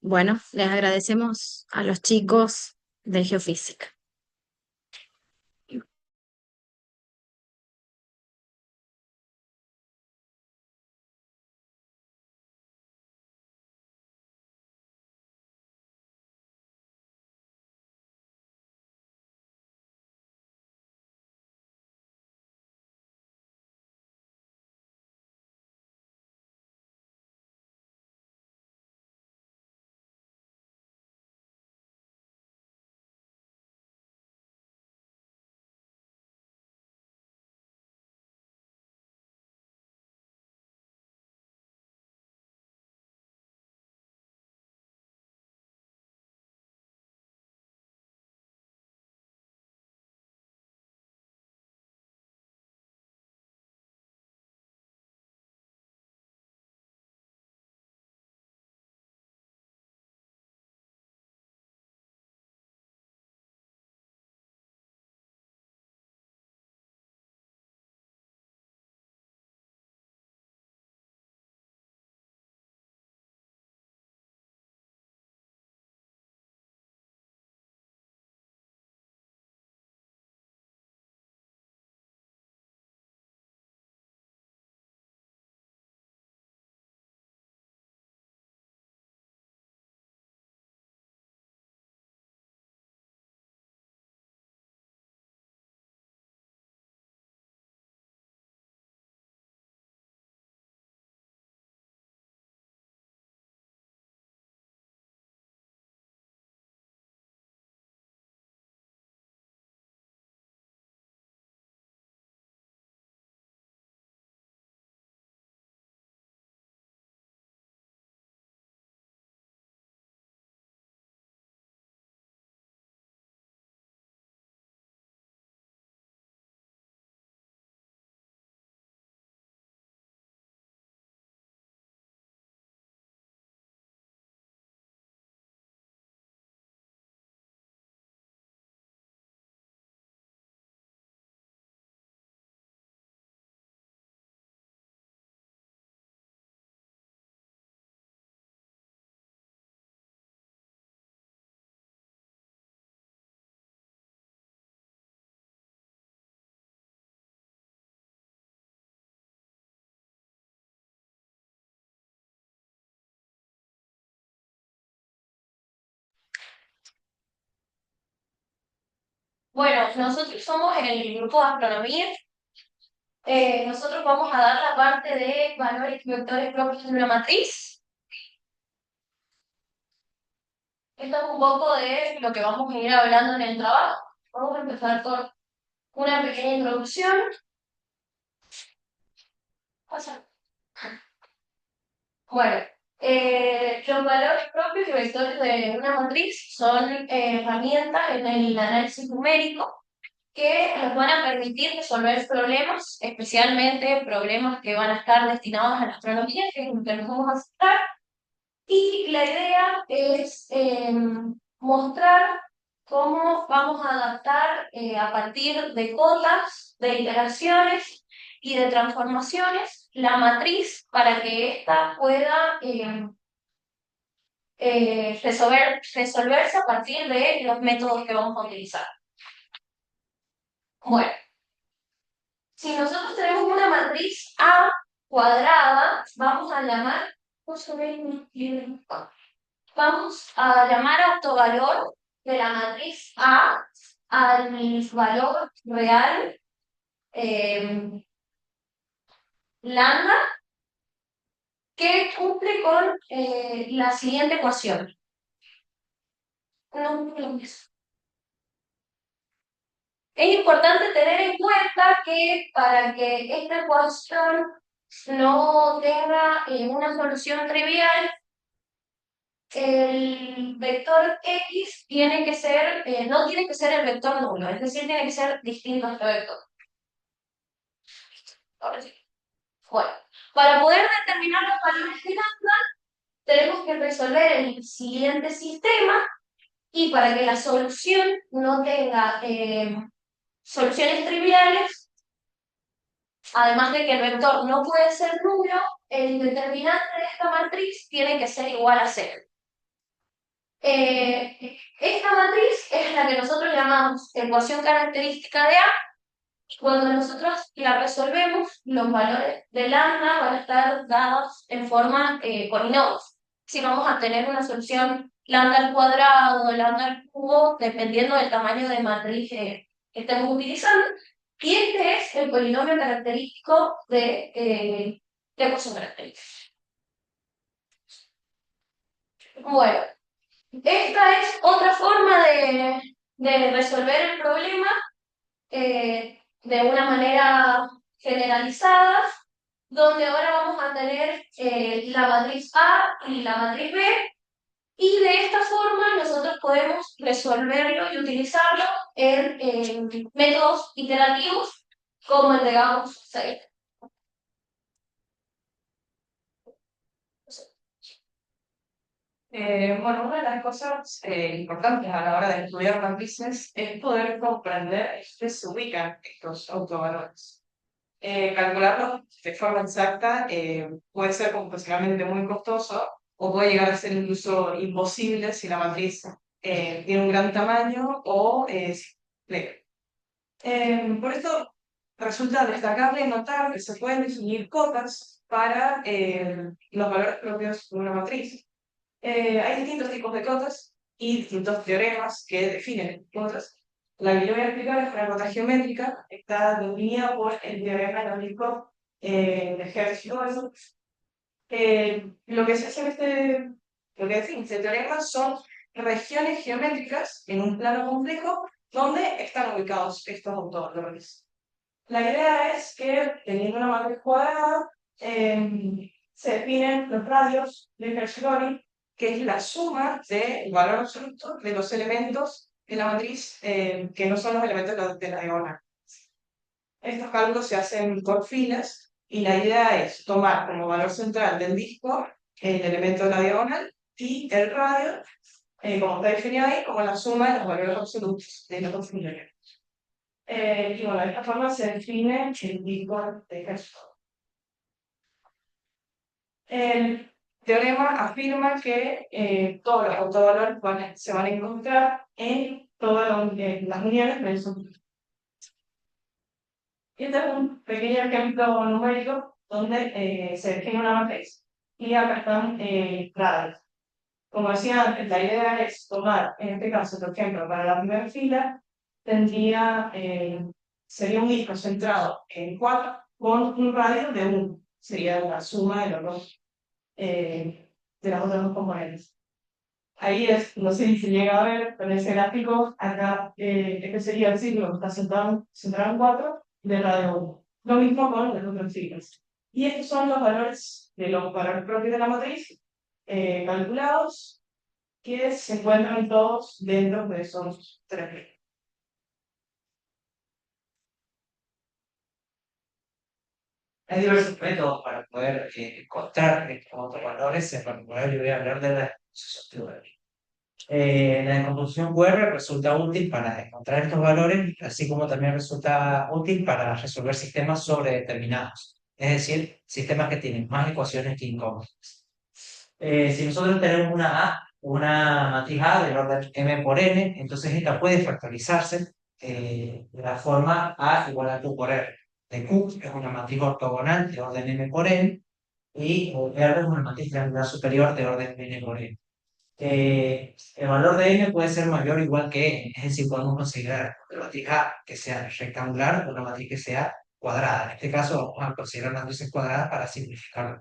bueno, les agradecemos a los chicos de geofísica. Bueno, nosotros somos el grupo de astronomía. Nosotros vamos a dar la parte de valores y vectores propios de una matriz. Esto es un poco de lo que vamos a ir hablando en el trabajo. Vamos a empezar con una pequeña introducción. Pasa. Bueno, los valores propios y vectores de una matriz son herramientas en el análisis numérico que nos van a permitir resolver problemas, especialmente problemas que van a estar destinados a la astronomía, que es lo que nos vamos a centrar. Y la idea es mostrar cómo vamos a adaptar a partir de cotas, de iteraciones y de transformaciones la matriz para que ésta pueda resolverse a partir de los métodos que vamos a utilizar. Bueno, si nosotros tenemos una matriz A cuadrada, vamos a llamar a todo valor de la matriz A al valor real lambda que cumple con la siguiente ecuación. No, es importante tener en cuenta que para que esta ecuación no tenga una solución trivial, el vector X tiene que ser, no tiene que ser el vector nulo, es decir, tiene que ser distinto a este vector. Ahora sí. Bueno, para poder determinar los valores de lambda, tenemos que resolver el siguiente sistema y para que la solución no tenga soluciones triviales, además de que el vector no puede ser nulo, el determinante de esta matriz tiene que ser igual a 0. Esta matriz es la que nosotros llamamos ecuación característica de A. Cuando nosotros la resolvemos, los valores de lambda van a estar dados en forma polinomios. Si vamos a tener una solución lambda al cuadrado, lambda al cubo, dependiendo del tamaño de matriz que estemos utilizando. Y este es el polinomio característico de ecuación característica. Bueno, esta es otra forma de resolver el problema de una manera generalizada, donde ahora vamos a tener la matriz A y la matriz B, y de esta forma nosotros podemos resolverlo y utilizarlo en métodos iterativos como el de Gauss-Seidel. Bueno, una de las cosas importantes a la hora de estudiar matrices es poder comprender dónde se ubican estos autovalores. Calcularlos de forma exacta puede ser computacionalmente muy costoso o puede llegar a ser incluso imposible si la matriz tiene un gran tamaño o es compleja. Por esto resulta destacable notar que se pueden definir cotas para los valores propios de una matriz. Hay distintos tipos de cotas y distintos teoremas que definen cotas. La que yo voy a explicar es una cota geométrica, está definida por el teorema canónico de Hertz-Gordon. Lo que se hace lo que define este teorema son regiones geométricas en un plano complejo donde están ubicados estos autovalores. La idea es que, teniendo una matriz cuadrada, se definen los radios de Hertz-Gordon, que es la suma del valor absoluto de los elementos de la matriz que no son los elementos de la diagonal. Estos cálculos se hacen por filas y la idea es tomar como valor central del disco el elemento de la diagonal y el radio, como está definido ahí, como la suma de los valores absolutos de los dos elementos. Y bueno, de esta forma se define el disco de Hertz-Gordon. El teorema afirma que todos los autovalores se van a encontrar en todas las uniones del subgrupo. Este es un pequeño ejemplo numérico donde se define una matriz y acá están radios. Como decía antes, la idea es tomar, en este caso, por ejemplo, para la primera fila, tendría, sería un disco centrado en 4 con un radio de 1. Sería la suma de los dos, de las otras dos componentes. Ahí es, no sé si llega a ver, con ese gráfico, acá, este sería el ciclo, está centrado en 4 de radio 1. Lo mismo con los otros ciclos. Y estos son los valores de los valores propios de la matriz, calculados, que se encuentran todos dentro de esos 3. Hay diversos métodos para poder encontrar estos otros valores, en particular yo voy a hablar de la descomposición QR. La descomposición QR resulta útil para encontrar estos valores, así como también resulta útil para resolver sistemas sobredeterminados, es decir, sistemas que tienen más ecuaciones que incógnitas. Si nosotros tenemos una matriz A del orden m por n, entonces esta puede factorizarse de la forma A igual a Q por R. De Q es una matriz ortogonal de orden m por n y R es una matriz triangular superior de orden n por n. El valor de n puede ser mayor o igual que n, es decir, podemos considerar una matriz A que sea rectangular o una matriz que sea cuadrada. En este caso vamos a considerar matrices cuadradas para simplificarlo.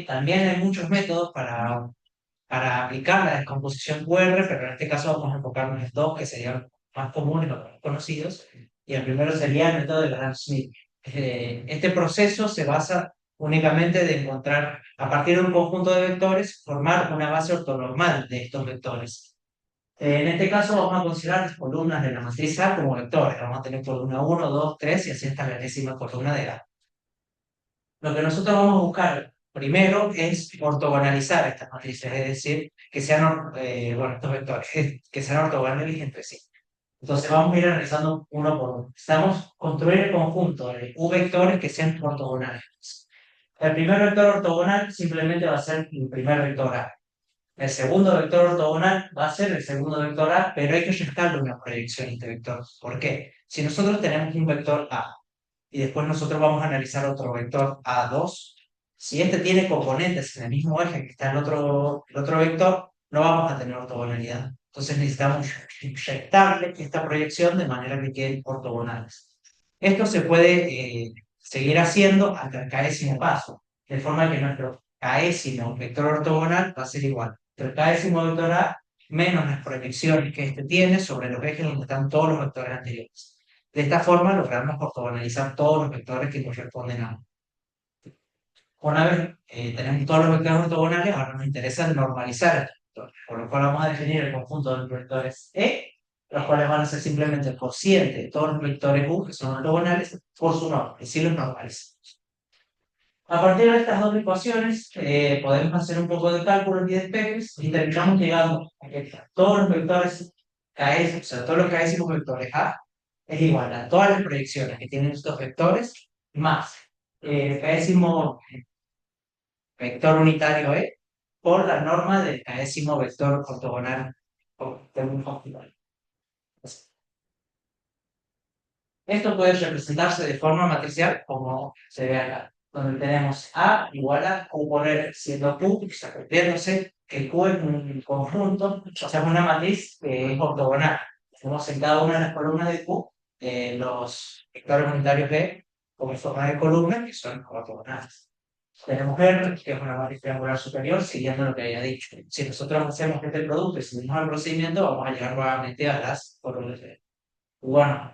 También hay muchos métodos para aplicar la descomposición QR, pero en este caso vamos a enfocarnos en dos que serían más comunes o más conocidos. Y el primero sería el método de Gram-Schmidt. Este proceso se basa únicamente de encontrar, a partir de un conjunto de vectores, formar una base ortonormal de estos vectores. En este caso vamos a considerar las columnas de la matriz A como vectores. Vamos a tener columna 1, 2, 3 y así hasta la décima columna de A. Lo que nosotros vamos a buscar primero es ortogonalizar estas matrices, es decir, que sean, estos vectores, que sean ortogonales entre sí. Entonces vamos a ir analizando uno por uno. Necesitamos construir el conjunto de U vectores que sean ortogonales. El primer vector ortogonal simplemente va a ser el primer vector A. El segundo vector ortogonal va a ser el segundo vector A, pero hay que restarle una proyección a este vector. ¿Por qué? Si nosotros tenemos un vector A y después nosotros vamos a analizar otro vector A2, si este tiene componentes en el mismo eje que está el otro vector, no vamos a tener ortogonalidad. Entonces necesitamos inyectarle esta proyección de manera que queden ortogonales. Esto se puede seguir haciendo hasta el késimo paso, de forma que nuestro késimo vector ortogonal va a ser igual. El késimo vector A menos las proyecciones que este tiene sobre los ejes donde están todos los vectores anteriores. De esta forma logramos ortogonalizar todos los vectores que corresponden a. Una vez tenemos todos los vectores ortogonales, ahora nos interesa normalizar estos vectores, por lo cual vamos a definir el conjunto de los vectores E, los cuales van a ser simplemente el cociente de todos los vectores U, que son ortogonales, por su nombre, y si los normalizamos. A partir de estas dos ecuaciones, podemos hacer un poco de cálculos y despejes, y terminamos llegando a que todos los vectores KS, o sea, todos los késimos vectores A, es igual a todas las proyecciones que tienen estos vectores, más el késimo vector unitario E por la norma del késimo vector ortogonal de un hospital. Esto puede representarse de forma matricial como se ve acá, donde tenemos A igual a Q por R, siendo Q, viéndose que Q es un conjunto, o sea, es una matriz que es ortogonal. Tenemos en cada una de las columnas de Q los vectores unitarios B como forma de columna, que son ortogonales. Tenemos R, que es una matriz triangular superior, siguiendo lo que había dicho. Si nosotros hacemos este producto y seguimos el procedimiento, vamos a llegar nuevamente a las columnas de B. Bueno,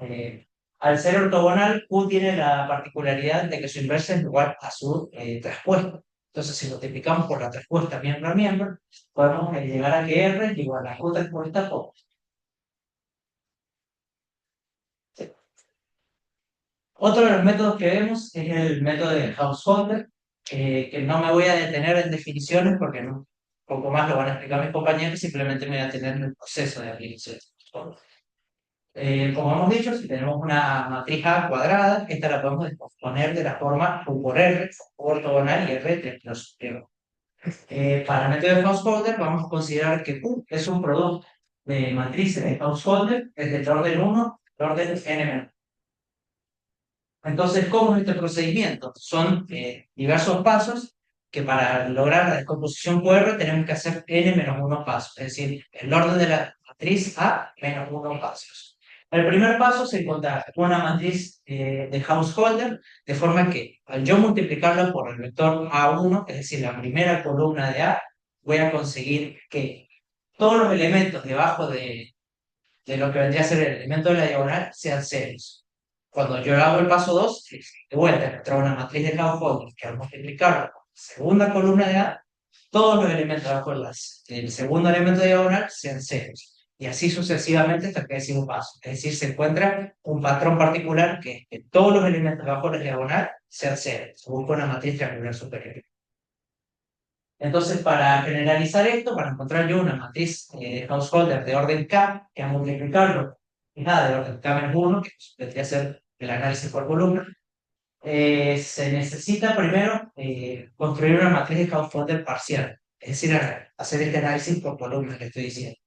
al ser ortogonal, Q tiene la particularidad de que su inversa es igual a su traspuesto. Entonces, si multiplicamos por la traspuesta miembro a miembro, podemos llegar a que R es igual a Q traspuesta por. Sí. Otro de los métodos que vemos es el método de Householder, que no me voy a detener en definiciones porque no, poco más lo van a explicar mis compañeros, simplemente me voy a detener en el proceso de aplicación. Como hemos dicho, si tenemos una matriz A cuadrada, esta la podemos disponer de la forma Q por R, ortogonal y R triángulo superior. Para el método de Householder vamos a considerar que Q es un producto de matrices de Householder desde el orden 1 al orden n-. Entonces, ¿cómo es este procedimiento? Son diversos pasos que para lograr la descomposición QR tenemos que hacer n-1 pasos, es decir, el orden de la matriz a menos 1 pasos. El primer paso es encontrar una matriz de householder, de forma que al yo multiplicarlo por el vector A1, es decir, la primera columna de A, voy a conseguir que todos los elementos debajo de lo que vendría a ser el elemento de la diagonal sean ceros. Cuando yo hago el paso 2, de vuelta encontrar una matriz de householder que al multiplicarlo por la segunda columna de A, todos los elementos debajo del segundo elemento de diagonal sean ceros. Y así sucesivamente hasta que decimos paso. Es decir, se encuentra un patrón particular que es que todos los elementos debajo de la diagonal sean ceros. Se busca una matriz triangular superior. Entonces, para generalizar esto, para encontrar yo una matriz de householder de orden K, que a multiplicarlo, y nada, de orden K-1, que vendría a ser el análisis por columna, se necesita primero construir una matriz de householder parcial, es decir, hacer este análisis por columna que estoy diciendo.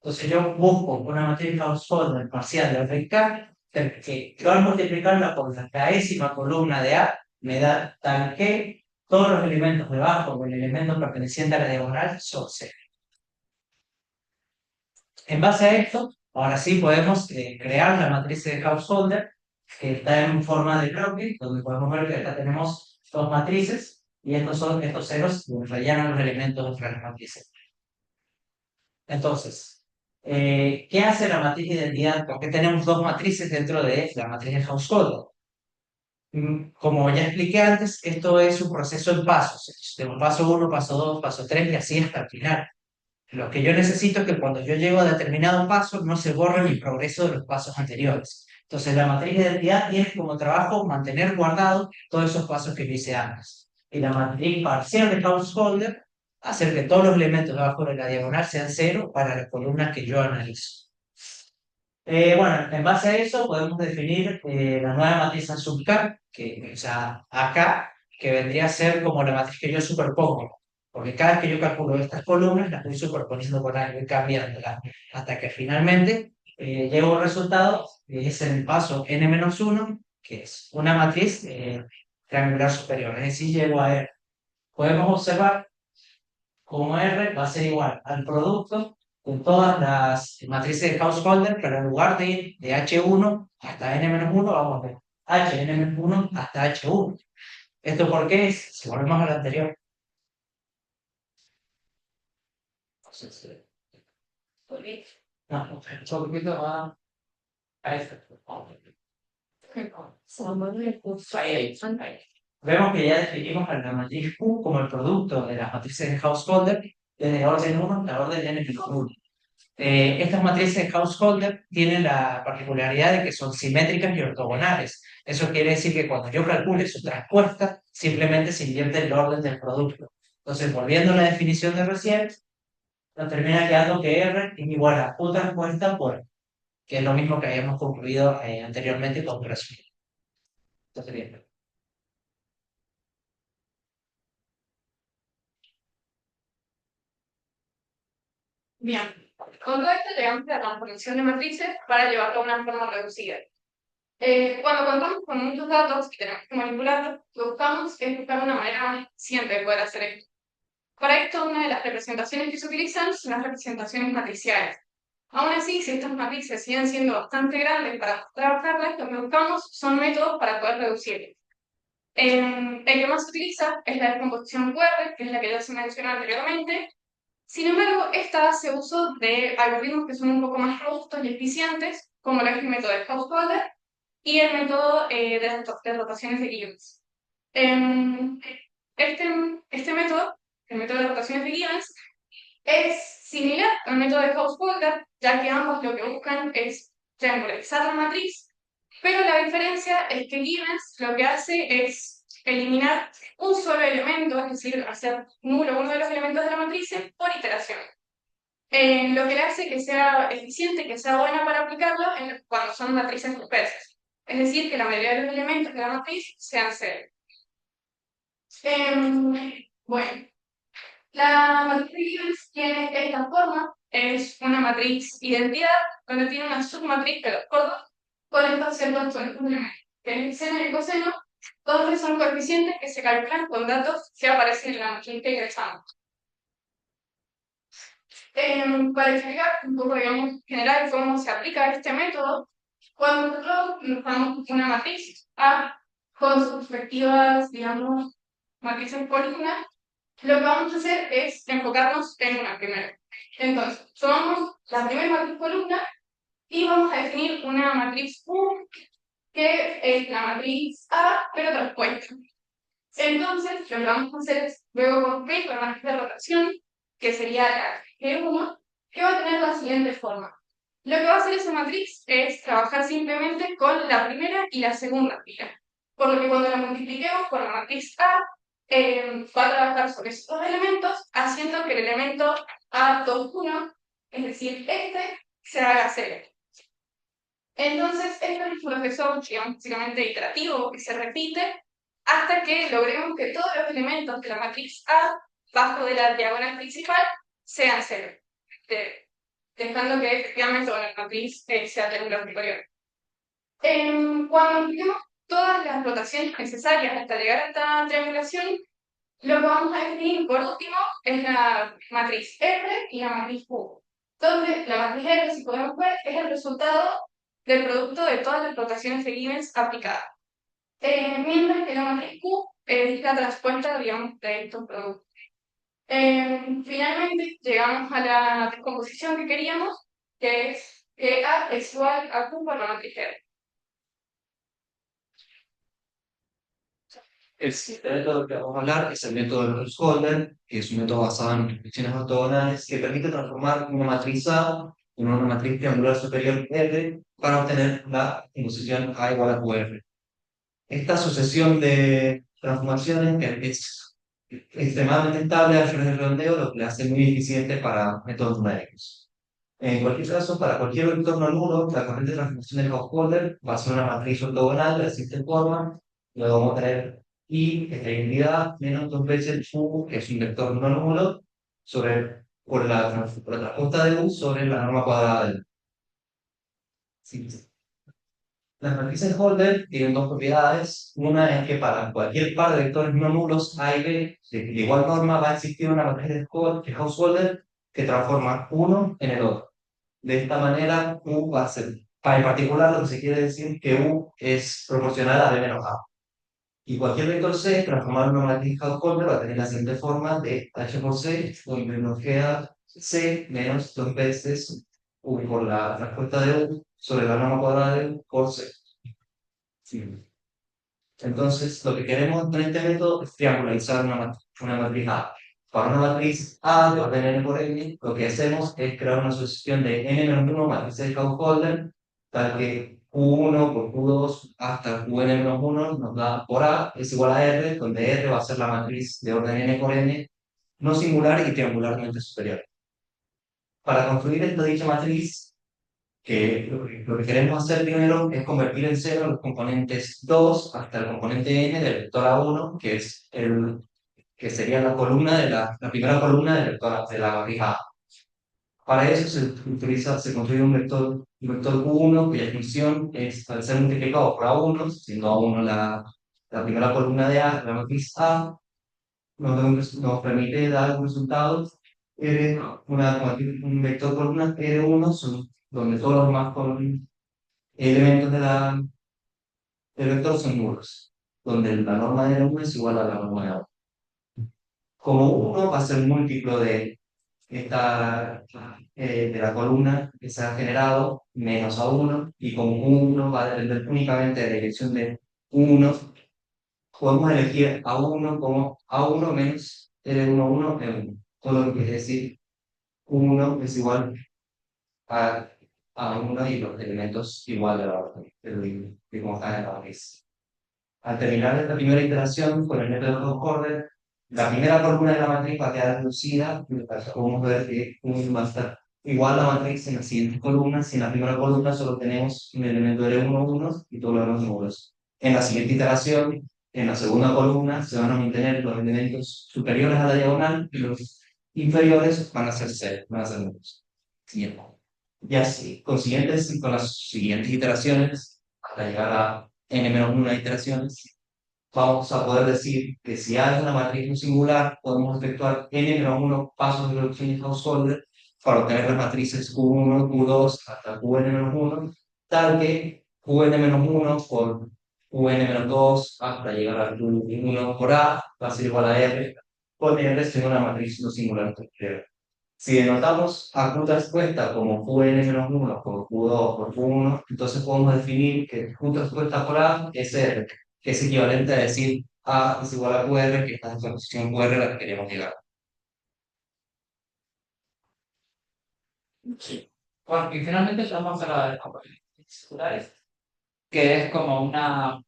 Entonces yo busco una matriz de householder parcial de orden K, que yo al multiplicarla por la késima columna de A, me da tal que todos los elementos debajo o el elemento perteneciente a la diagonal son cero. En base a esto, ahora sí podemos crear la matriz de householder, que está en forma de bloque, donde podemos ver que acá tenemos dos matrices, y estos ceros rellenan los elementos de las matrices. Entonces, ¿qué hace la matriz de identidad? ¿Por qué tenemos dos matrices dentro de la matriz de householder? Como ya expliqué antes, esto es un proceso en pasos, de un paso 1, paso 2, paso 3 y así hasta el final. Lo que yo necesito es que cuando yo llego a determinado paso no se borre mi progreso de los pasos anteriores. Entonces la matriz de identidad tiene como trabajo mantener guardados todos esos pasos que yo hice antes. Y la matriz parcial de householder hacer que todos los elementos debajo de la diagonal sean cero para las columnas que yo analizo. Bueno, en base a eso podemos definir la nueva matriz en sub-K, o sea, acá, que vendría a ser como la matriz que yo superpongo. Porque cada vez que yo calculo estas columnas, las voy superponiendo con algo y cambiándolas, hasta que finalmente llego a un resultado, que es el paso n-1, que es una matriz triangular superior. Es decir, llego a R. Podemos observar cómo R va a ser igual al producto con todas las matrices de householder, pero en lugar de ir de H1 hasta N-1, vamos de Hn-1 hasta H1. ¿Esto por qué es? Si volvemos a lo anterior. No, un poquito más a esto. Vemos que ya definimos a la matriz Q como el producto de las matrices de householder desde orden 1 hasta orden n-1. Estas matrices de householder tienen la particularidad de que son simétricas y ortogonales. Eso quiere decir que cuando yo calcule su transpuesta, simplemente se invierte el orden del producto. Entonces, volviendo a la definición de recién, nos termina quedando que R es igual a U transpuesta por E, que es lo mismo que habíamos concluido anteriormente con Grassi. Entonces, bien. Bien, con todo esto llegamos a la transformación de matrices para llevarlo a una forma reducida. Cuando contamos con muchos datos y tenemos que manipularlos, lo que buscamos es buscar una manera más eficiente de poder hacer esto. Para esto, una de las representaciones que se utilizan son las representaciones matriciales. Aún así, si estas matrices siguen siendo bastante grandes para trabajarlas, lo que buscamos son métodos para poder reducirlas. El que más se utiliza es la descomposición QR, que es la que ya se mencionó anteriormente. Sin embargo, esta hace uso de algoritmos que son un poco más robustos y eficientes, como lo es el método de householder y el método de rotaciones de Gibbs. Este método, el método de rotaciones de Gibbs, es similar al método de householder, ya que ambos lo que buscan es triangularizar la matriz, pero la diferencia es que Gibbs lo que hace es eliminar un solo elemento, es decir, hacer nulo uno de los elementos de la matriz por iteración. Lo que le hace que sea eficiente, que sea buena para aplicarlo cuando son matrices dispersas. Es decir, que la mayoría de los elementos de la matriz sean cero. Bueno, la matriz de Gibbs tiene esta forma, es una matriz identidad, donde tiene una submatriz, pero por dos, con estos elementos, que es el seno y el coseno, Entonces son coeficientes que se calculan con datos que aparecen en la matriz que ingresamos. Para explicar un poco, digamos, en general cómo se aplica este método, cuando nosotros nos damos una matriz A con sus respectivas, digamos, matrices columnas, lo que vamos a hacer es enfocarnos en una primera. Entonces, tomamos la primera matriz columna y vamos a definir una matriz U, que es la matriz A, pero traspuesta. Entonces, lo que vamos a hacer es luego construir la matriz de rotación, que sería la G1, que va a tener la siguiente forma. Lo que va a hacer esa matriz es trabajar simplemente con la primera y la segunda fila. Por lo que cuando la multipliquemos por la matriz A, va a trabajar sobre esos dos elementos, haciendo que el elemento A21, es decir, este, se haga 0. Entonces, esto es un proceso, digamos, básicamente iterativo, que se repite hasta que logremos que todos los elementos de la matriz A, bajo de la diagonal principal, sean 0. Dejando que efectivamente la matriz sea triangular superior. Cuando apliquemos todas las rotaciones necesarias hasta llegar a esta triangulación, lo que vamos a definir por último es la matriz R y la matriz U, donde la matriz R, si podemos ver, es el resultado del producto de todas las rotaciones de Gibbons aplicadas. Mientras que la matriz Q es la traspuesta, digamos, de estos productos. Finalmente, llegamos a la descomposición que queríamos, que es que A es igual a Q por la matriz R. El siguiente método que vamos a hablar es el método de Holder, que es un método basado en reflexiones ortogonales que permite transformar una matriz A en una matriz triangular superior R para obtener la composición A igual a QR. Esta sucesión de transformaciones que es extremadamente estable a raíz del redondeo, lo que le hace muy eficiente para métodos numéricos. En cualquier caso, para cualquier vector no nulo, la corriente de transformación de Holder va a ser una matriz ortogonal de la siguiente forma. Luego vamos a tener I, que es la identidad, menos dos veces U, que es un vector no nulo, por la transpuesta de U sobre la norma cuadrada de U. Sí. Las matrices Holder tienen dos propiedades. Una es que para cualquier par de vectores no nulos A y B de igual norma va a existir una matriz de Gauss-Holder que transforma uno en el otro. De esta manera, U va a ser, en particular, lo que se quiere decir que U es proporcional a B menos A. Y cualquier vector C transformado en una matriz Gauss-Holder va a tener la siguiente forma de H por C, donde nos queda C menos dos veces U por la respuesta de U sobre la norma cuadrada de U por C. Sí. Entonces, lo que queremos con este método es triangularizar una matriz A. Para una matriz A de orden n por n, lo que hacemos es crear una sucesión de n-1 matrices de Gauss-Holder, tal que Q1 por Q2 hasta Qn-1 nos da por A es igual a R, donde R va a ser la matriz de orden n por n, no singular y triangularmente superior. Para construir esta dicha matriz, que lo que queremos hacer primero es convertir en cero los componentes 2 hasta el componente n del vector A1, que es que sería la columna la primera columna del vector de la matriz A. Para eso se construye un vector Q1 cuya función es, al ser multiplicado por A1, siendo A1 la primera columna de A, la matriz A, nos permite dar un resultado un vector columna R1 donde todos los demás elementos del vector son nulos, donde la norma de R1 es igual a la norma de A1. Como 1 va a ser múltiplo de la columna que se ha generado menos A1, y como 1 va a depender únicamente de la dirección de 1, podemos elegir A1 como A1 menos L11 M1. Todo lo que quiere decir 1 es igual a 1 y los elementos igual a la orden de cómo están en la matriz. Al terminar esta primera iteración con el método de Gauss-Holder, la primera columna de la matriz va a quedar reducida, y podemos ver que va a estar igual a la matriz en las siguientes columnas, y en la primera columna solo tenemos un elemento L11 y todos los demás nulos. En la siguiente iteración, en la segunda columna, se van a mantener los elementos superiores a la diagonal y los inferiores van a ser 0, van a ser nulos. Siguiente. Y así, con las siguientes iteraciones, hasta llegar a n-1 iteraciones, vamos a poder decir que si A es una matriz no singular, podemos efectuar n-1 pasos de reducción de Hausholder para obtener las matrices Q1, Q2 hasta Qn-1, tal que Qn-1 por Qn-2 hasta llegar a Q1 por A va a ser igual a R, por R siendo una matriz no singular cualquiera. Si denotamos a Q transpuesta como Qn-1 por Q2 por Q1, entonces podemos definir que Q transpuesta por A es R, que es equivalente a decir A es igual a QR, que esta es la posición QR a la que queremos llegar. Sí. Bueno, y finalmente llegamos a la de componentes seculares, que es como una.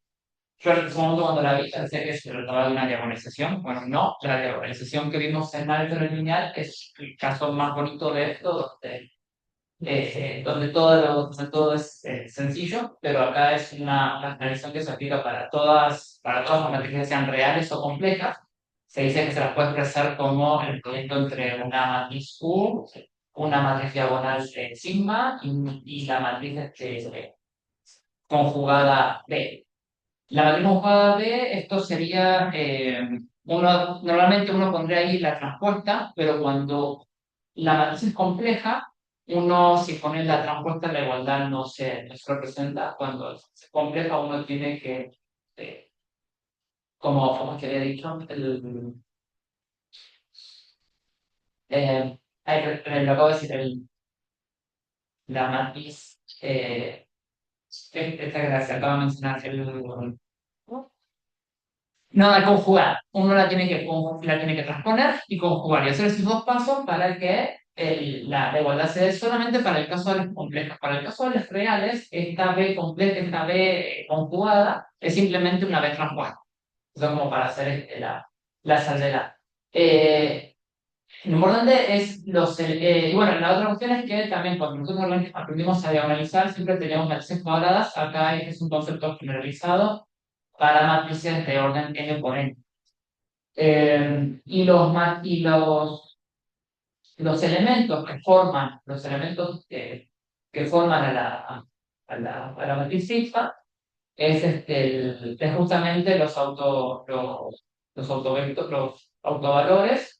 Yo en ese momento cuando la vi pensé que se trataba de una diagonalización. Bueno, no, la diagonalización que vimos en álgebra lineal es el caso más bonito de esto, donde todo es sencillo, pero acá es una generalización que se aplica para todas las matrices, sean reales o complejas. Se dice que se las puede expresar como el producto entre una matriz U, una matriz diagonal sigma y la matriz conjugada B. La matriz conjugada B, esto sería, normalmente uno pondría ahí la transpuesta, pero cuando la matriz es compleja, uno si pone la transpuesta, la igualdad no se representa. Cuando es compleja, uno tiene que, eh, como que había dicho, lo acabo de decir, la matriz, esta que se acaba de mencionar, no, de conjugar. Uno la tiene que transponer y conjugar y hacer esos dos pasos para que la igualdad se dé solamente para el caso de las complejas. Para el caso de las reales, esta B compleja, esta B conjugada, es simplemente una B transpuesta. Eso como para hacer la salvedad. Lo importante es y bueno, la otra cuestión es que también cuando nosotros aprendimos a diagonalizar, siempre teníamos matrices cuadradas. Acá este es un concepto generalizado para matrices de orden n por n. Los elementos que forman a la matriz sigma es justamente los autovectores, los autovalores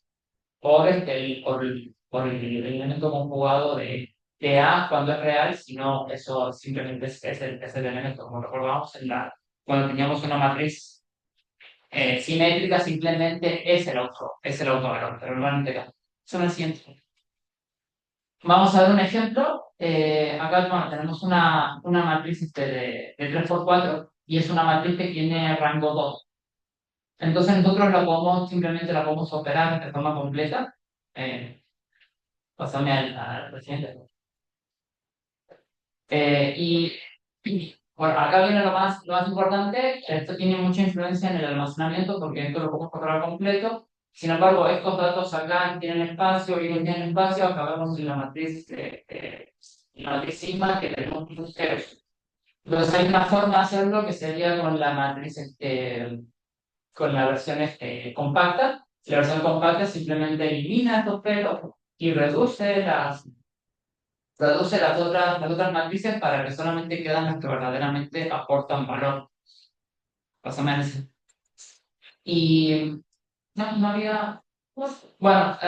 por el elemento conjugado de A cuando es real, sino eso simplemente es el elemento, como recordamos cuando teníamos una matriz simétrica, simplemente es el autovalor, pero normalmente no. Son el siguiente. Vamos a ver un ejemplo. Acá bueno, tenemos una matriz de 3 por 4 y es una matriz que tiene rango 2. Entonces nosotros simplemente la podemos operar de forma completa. Pásame al siguiente. Bueno, acá viene lo más importante. Esto tiene mucha influencia en el almacenamiento porque esto lo podemos controlar completo. Sin embargo, estos datos acá tienen espacio y no tienen espacio. Acabamos en la matriz sigma que tenemos muchos ceros. Entonces hay una forma de hacerlo que sería con la matriz, con la versión compacta. La versión compacta simplemente elimina estos ceros y reduce las otras matrices para que solamente quedan las que verdaderamente aportan valor. Pásame ese. Y no había. Bueno,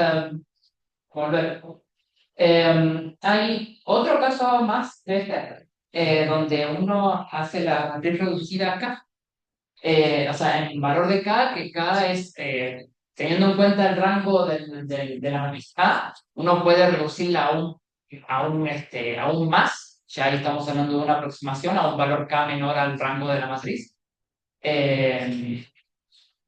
volver. Hay otro caso más de donde uno hace la matriz reducida acá. O sea, en valor de K, que K es, teniendo en cuenta el rango de la matriz A, uno puede reducirla aún más. Ya ahí estamos hablando de una aproximación a un valor K menor al rango de la matriz.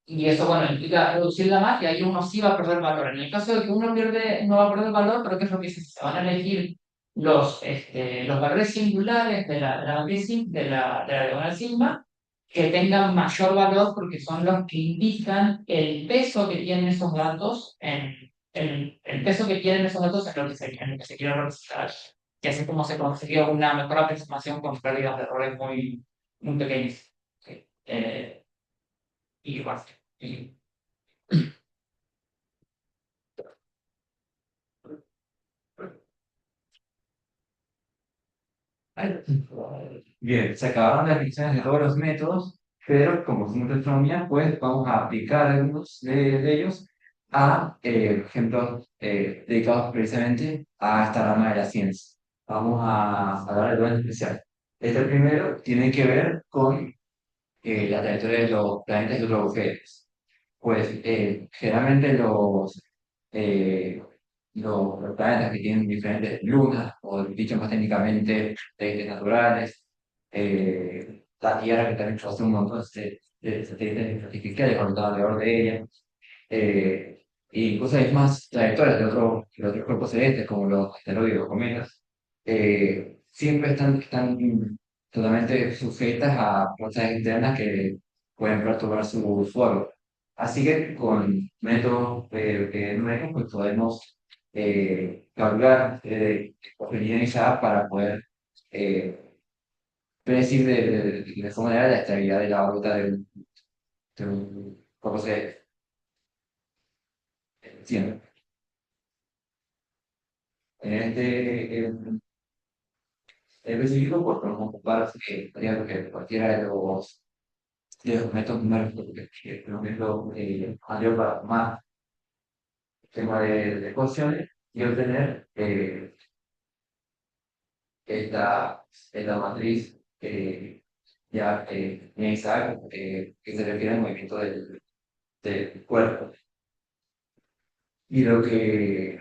Y eso, bueno, implica reducirla más y ahí uno sí va a perder valor. En el caso de que uno no va a perder valor, pero ¿qué es lo que se van a elegir los valores singulares de la matriz de la diagonal sigma que tengan mayor valor porque son los que indican el peso que tienen esos datos el peso que tienen esos datos en lo que se quiere representar. Y así como se consiguió una mejor aproximación con pérdidas de errores muy, muy pequeñas. Okay. Y bueno. Bien, se acabaron las lecciones de todos los métodos. pero como somos de astronomía, pues vamos a aplicar algunos de ellos a ejemplos dedicados precisamente a esta rama de la ciencia. Vamos a hablar de dos en especial. Este primero tiene que ver con la trayectoria de los planetas y los agujeros. Pues generalmente los planetas que tienen diferentes lunas, o dicho más técnicamente, satélites naturales, la Tierra que también hace un montón de satélites artificiales orbitando alrededor de ella, y incluso hay más trayectorias de otros cuerpos celestes, como los asteroides o cometas, siempre están totalmente sujetas a fuerzas externas que pueden perturbar su órbita. Así que con métodos numéricos pues podemos calcular probabilidad inicial para poder eh, predecir de esta manera la estabilidad de la órbita de un cuerpo celeste. Siempre. En específico, pues podemos ocupar que cualquiera de los métodos numéricos, que los métodos mayor para tomar el tema de ecuaciones y obtener esta matriz ya inicial que se refiere al movimiento del cuerpo. Y lo que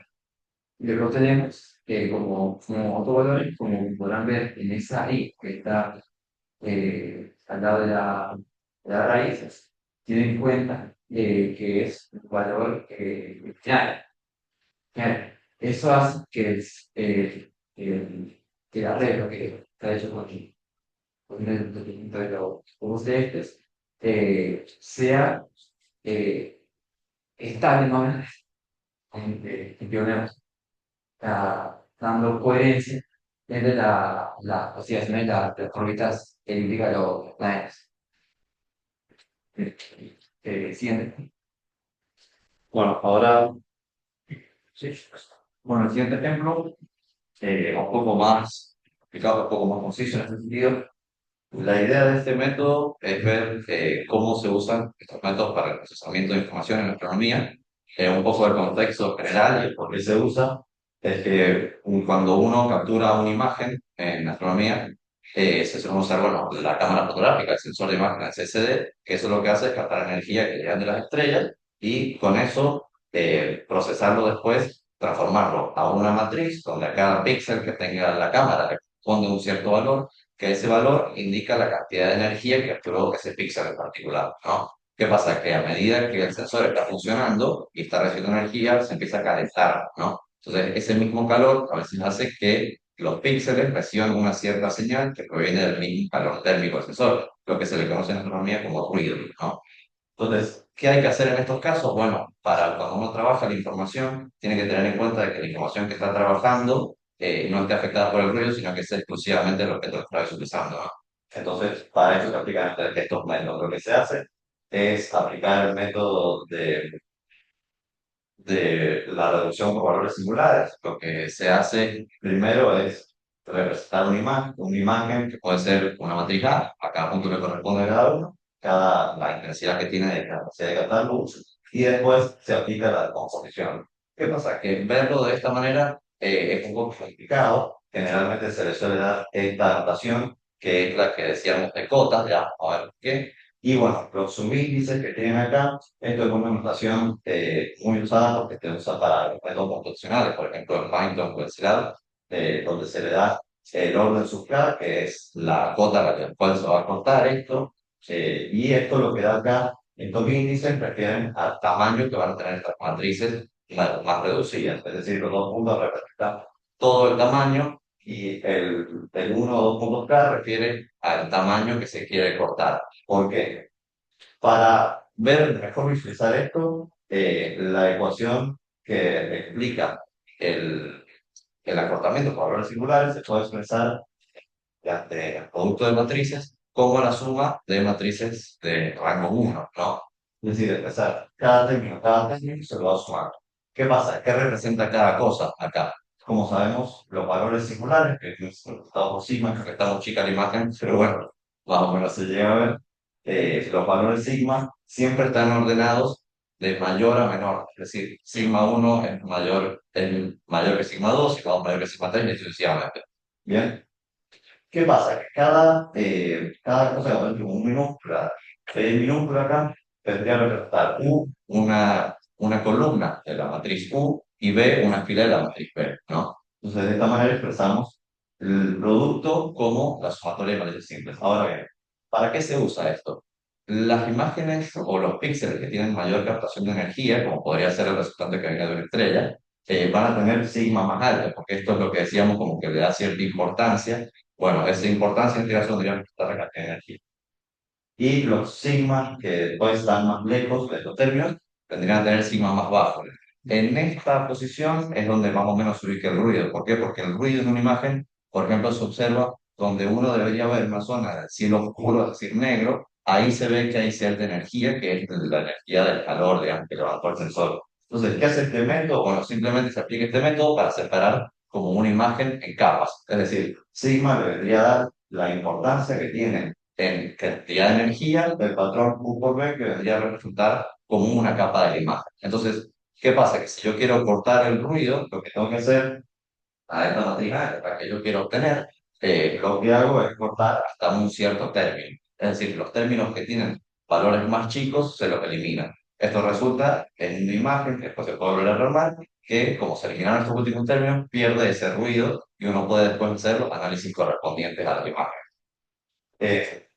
obtenemos como autovalores, como podrán ver en esa I que está al lado de la raíz, tienen en cuenta que es un valor final. Claro, eso hace que el arreglo que está hecho con el determinamiento de los cubos celestes sea eh, estable más o menos en pioneros, dando coherencia entre las oscilaciones de las órbitas elípticas de los planetas. Siguiente. Bueno, ahora, Sí. bueno, el siguiente ejemplo, un poco más explicado, un poco más conciso en este sentido. La idea de este método es ver cómo se usan estos métodos para el procesamiento de información en astronomía. Un poco del contexto general y el por qué se usa es que cuando uno captura una imagen en astronomía, se suele usar, bueno, la cámara fotográfica, el sensor de imagen, el CCD, que eso lo que hace es captar energía que llega de las estrellas y con eso procesarlo después, transformarlo a una matriz donde a cada píxel que tenga la cámara le corresponde un cierto valor, que ese valor indica la cantidad de energía que capturó ese píxel en particular, ¿no? ¿Qué pasa? Que a medida que el sensor está funcionando y está recibiendo energía, se empieza a calentar, ¿no? Entonces, ese mismo calor a veces hace que los píxeles reciban una cierta señal que proviene del mismo calor térmico del sensor, lo que se le conoce en astronomía como ruido, ¿no? Entonces, ¿qué hay que hacer en estos casos? Bueno, para cuando uno trabaja la información, tiene que tener en cuenta de que la información que está trabajando no esté afectada por el ruido, sino que sea exclusivamente el objeto que está visualizando, ¿no? Entonces, para eso se aplican estos métodos. Lo que se hace es aplicar el método de la reducción por valores singulares. Lo que se hace primero es representar una imagen que puede ser una matriz a cada punto le corresponde cada uno, la intensidad que tiene de capacidad de captar luz, y después se aplica la composición. ¿Qué pasa? Que verlo de esta manera es un poco complicado. Generalmente se le suele dar esta notación, que es la que decíamos de cotas, ya, a ver qué. Y bueno, los subíndices que tienen acá, esto es una notación muy usada porque se usa para los métodos computacionales, por ejemplo, en Python o en Scilab, donde se le da el orden subclar, que es la cota a la cual se va a cortar esto, y esto lo que da acá, estos índices refieren al tamaño que van a tener estas matrices más reducidas, es decir, los dos puntos representan todo el tamaño y el 1 o 2 puntos K refiere al tamaño que se quiere cortar. ¿Por qué? Para ver mejor visualizar esto, la ecuación que explica el, el acortamiento por valores singulares se puede expresar de el producto de matrices como la suma de matrices de rango 1, ¿no? Es decir, expresar cada término se lo va a sumar. ¿Qué pasa? ¿Qué representa cada cosa acá? Como sabemos, los valores singulares, que es representado por sigma, que está muy chica la imagen, pero bueno, más o menos se llega a ver. los valores sigma siempre están ordenados de mayor a menor. Es decir, sigma 1 es mayor que sigma 2, sigma 2 mayor que sigma 3 y así sucesivamente. Bien. ¿Qué pasa? Que cada cosa que aparece como minúscula, minúscula acá, tendría que representar U, una columna de la matriz U, y B, una fila de la matriz B, ¿no? Entonces, de esta manera expresamos el producto como la sumatoria de matrices simples. Ahora bien, ¿para qué se usa esto? Las imágenes o los píxeles que tienen mayor captación de energía, como podría ser el resultante que venga de una estrella, van a tener sigma más alto, porque esto es lo que decíamos como que le da cierta importancia. Bueno, esa importancia en este caso tendría que estar la cantidad de energía. Y los sigmas que después están más lejos de estos términos tendrían que tener sigma más bajo. En esta posición es donde más o menos se ubica el ruido. ¿Por qué? Porque el ruido en una imagen, por ejemplo, se observa donde uno debería ver una zona del cielo oscuro, es decir, negro, ahí se ve que hay cierta energía, que es la energía del calor, digamos, que levantó el sensor. Entonces, ¿qué hace este método? Bueno, simplemente se aplica este método para separar como una imagen en capas. Es decir, sigma le vendría a dar la importancia que tiene en cantidad de energía del patrón U por B, que vendría a representar como una capa de la imagen. Entonces, ¿qué pasa? Que si yo quiero cortar el ruido, lo que tengo que hacer a esta matriz para que yo quiero obtener, lo que hago es cortar hasta un cierto término. Es decir, los términos que tienen valores más chicos se los eliminan. Esto resulta en una imagen que después se puede volver a armar, que como se eliminaron estos últimos términos, pierde ese ruido y uno puede después hacer los análisis correspondientes a la imagen. Eh,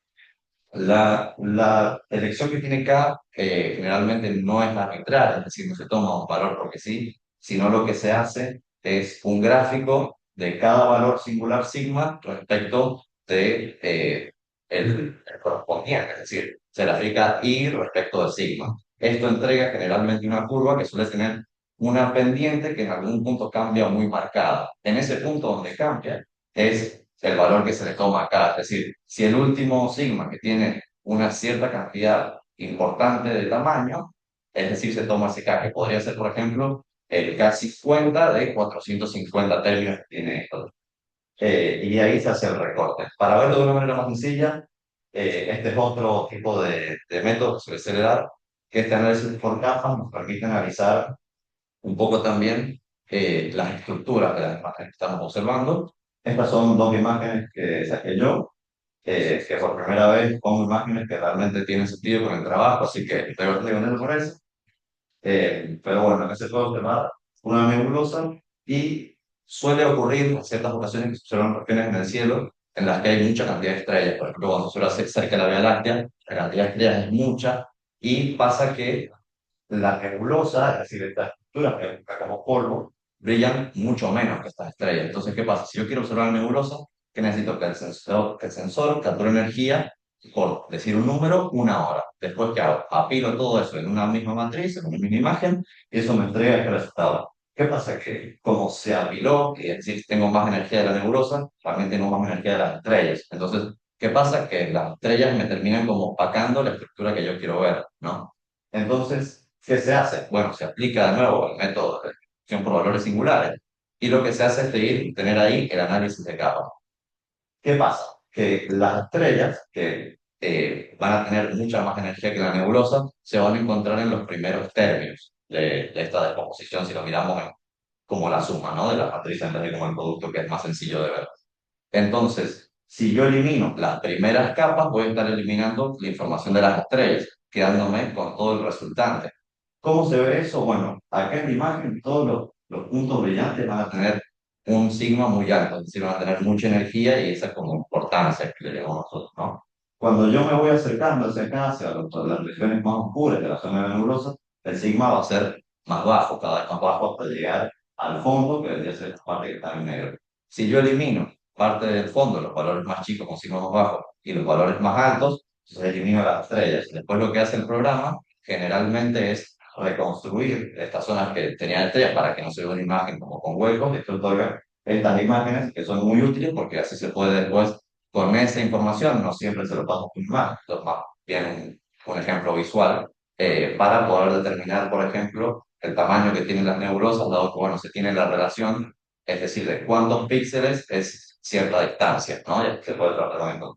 la elección que tiene K generalmente no es arbitraria, es decir, no se toma un valor porque sí, sino lo que se hace es un gráfico de cada valor singular sigma respecto de el correspondiente, es decir, se le aplica I respecto de sigma. Esto entrega generalmente una curva que suele tener una pendiente que en algún punto cambia muy marcada. En ese punto donde cambia es el valor que se le toma acá. Es decir, si el último sigma que tiene una cierta cantidad importante de tamaño, es decir, se toma ese K, que podría ser, por ejemplo, el K50 de 450 términos que tiene esto. Y ahí se hace el recorte. Para verlo de una manera más sencilla, este es otro tipo de método que se suele dar, que este análisis por capas nos permite analizar un poco también las estructuras de las imágenes que estamos observando. Estas son dos imágenes que saqué yo, que por primera vez pongo imágenes que realmente tienen sentido con el trabajo, así que estoy bastante contento por eso. Pero bueno, en ese puede observar una nebulosa y suele ocurrir en ciertas ocasiones que se observan regiones en el cielo en las que hay mucha cantidad de estrellas. Por ejemplo, cuando se suele hacer cerca de la Vía Láctea, la cantidad de estrellas es mucha y pasa que la nebulosa, es decir, estas estructuras que como polvo, brillan mucho menos que estas estrellas. Entonces, ¿qué pasa? Si yo quiero observar la nebulosa, ¿qué necesito? Que el sensor capture energía por decir un número, una hora. Después, ¿qué hago? Apilo todo eso en una misma matriz, en una misma imagen, y eso me entrega este resultado. ¿Qué pasa? Que como se apiló, que es decir, tengo más energía de la nebulosa, también tengo más energía de las estrellas. Entonces, ¿qué pasa? Que las estrellas me terminan como opacando la estructura que yo quiero ver, ¿no? Entonces, ¿qué se hace? Bueno, se aplica de nuevo el método de reducción por valores singulares y lo que se hace es tener ahí el análisis de capa. ¿Qué pasa? Que las estrellas, que van a tener mucha más energía que la nebulosa, se van a encontrar en los primeros términos de esta descomposición si lo miramos como la suma, ¿no? De las matrices en vez de como el producto que es más sencillo de ver. Entonces, si yo elimino las primeras capas, voy a estar eliminando la información de las estrellas, quedándome con todo el resultante. ¿Cómo se ve eso? Bueno, acá en la imagen todos los puntos brillantes van a tener un sigma muy alto, es decir, van a tener mucha energía y esa es como importancia que le llamamos nosotros, ¿no? Cuando yo me voy acercando hacia las regiones más oscuras de la zona de la nebulosa, el sigma va a ser más bajo, cada vez más bajo hasta llegar al fondo, que debería ser esta parte que está en negro. Si yo elimino parte del fondo, los valores más chicos con sigma más bajo y los valores más altos, se elimina las estrellas. Después lo que hace el programa generalmente es reconstruir estas zonas que tenían estrellas para que no se vea una imagen como con huecos. Esto otorga estas imágenes que son muy útiles porque así se puede después, con esa información, no siempre se lo paso con imagen, esto es más bien un ejemplo visual, para poder determinar, por ejemplo, el tamaño que tienen las nebulosas, dado que, bueno, se tiene la relación, es decir, de cuántos píxeles es cierta distancia, ¿no? Ya se puede tratar también con.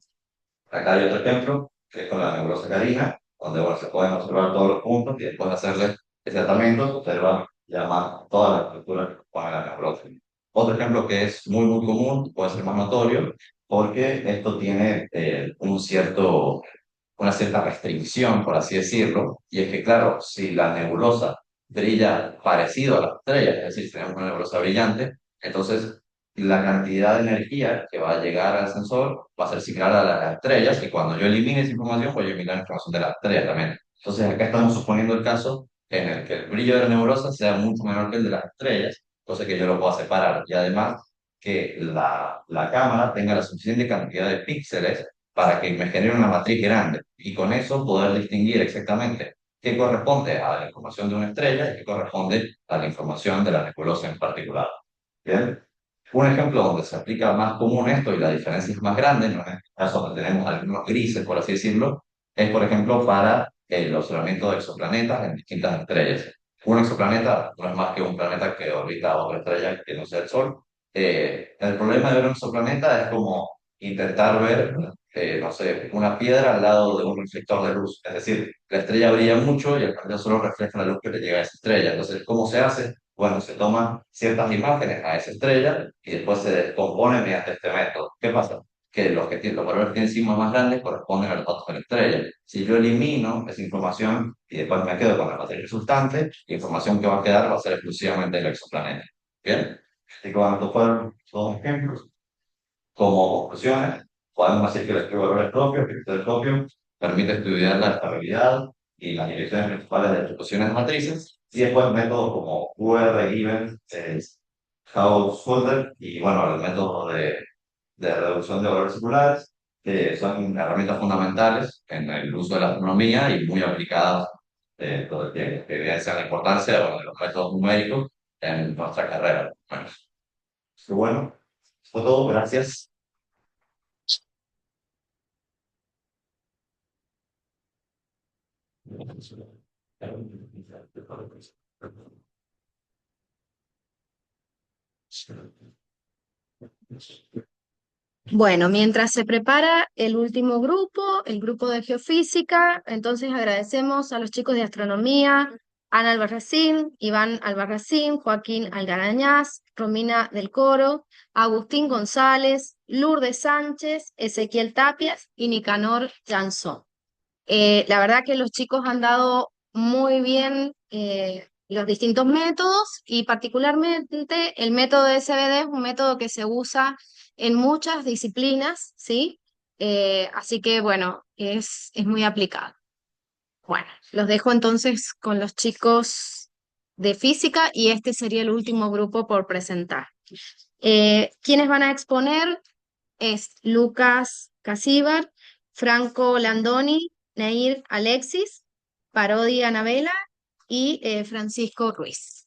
Acá hay otro ejemplo que es con la nebulosa carina, donde bueno, se pueden observar todos los puntos y después de hacerle ese tratamiento, observar ya más toda la estructura que compone la nebulosa. Otro ejemplo que es muy común, puede ser más notorio, porque esto tiene una cierta restricción, por así decirlo, y es que, claro, si la nebulosa brilla parecido a la estrella, es decir, si tenemos una nebulosa brillante, entonces la cantidad de energía que va a llegar al sensor va a ser similar a la de las estrellas, y cuando yo elimine esa información, voy a eliminar la información de la estrella también. Entonces, acá estamos suponiendo el caso en el que el brillo de la nebulosa sea mucho menor que el de las estrellas, cosa que yo lo puedo separar. Y además, que la cámara tenga la suficiente cantidad de píxeles para que me genere una matriz grande y con eso poder distinguir exactamente qué corresponde a la información de una estrella y qué corresponde a la información de la nebulosa en particular. Bien. Un ejemplo donde se aplica más común esto y la diferencia es más grande, ¿no? En este caso donde tenemos algunos grises, por así decirlo, es por ejemplo para el observamiento de exoplanetas en distintas estrellas. Un exoplaneta no es más que un planeta que orbita a otra estrella que no sea el Sol. El problema de ver un exoplaneta es como intentar ver, no sé, una piedra al lado de un reflector de luz. Es decir, la estrella brilla mucho y el planeta solo refleja la luz que le llega a esa estrella. Entonces, ¿cómo se hace? Bueno, se toman ciertas imágenes a esa estrella y después se descompone mediante este método. ¿Qué pasa? Que los valores que tienen sigmas más grandes corresponden a los datos de la estrella. Si yo elimino esa información y después me quedo con la materia resultante, la información que va a quedar va a ser exclusivamente del exoplaneta. ¿Bien? Y cuando fueron dos ejemplos, como conclusiones, podemos decir que el espectroscopio, el espectroscopio permite estudiar la estabilidad y las direcciones principales de distribuciones de matrices, y después métodos como UR, Given, Householder y bueno, el método de reducción de valores circulares, que son herramientas fundamentales en el uso de la astronomía y muy aplicadas todo el tiempo, que evidencian la importancia bueno, de los métodos numéricos en nuestra carrera. Bueno, bueno, fue todo, gracias. Bueno, mientras se prepara el último grupo, el grupo de geofísica, entonces agradecemos a los chicos de astronomía, Ana Albarracín, Iván Albarracín, Joaquín Algarañaz, Romina del Coro, Agustín González, Lourdes Sánchez, Ezequiel Tapias y Nicanor Jansó. La verdad que los chicos han dado muy bien los distintos métodos y particularmente el método de SBD es un método que se usa en muchas disciplinas, ¿sí? Así que bueno, es muy aplicado. Bueno, los dejo entonces con los chicos de física y este sería el último grupo por presentar. Quienes van a exponer es Lucas Casíbar, Franco Landoni, Neir Alexis, Parodi Anabela y Francisco Ruiz.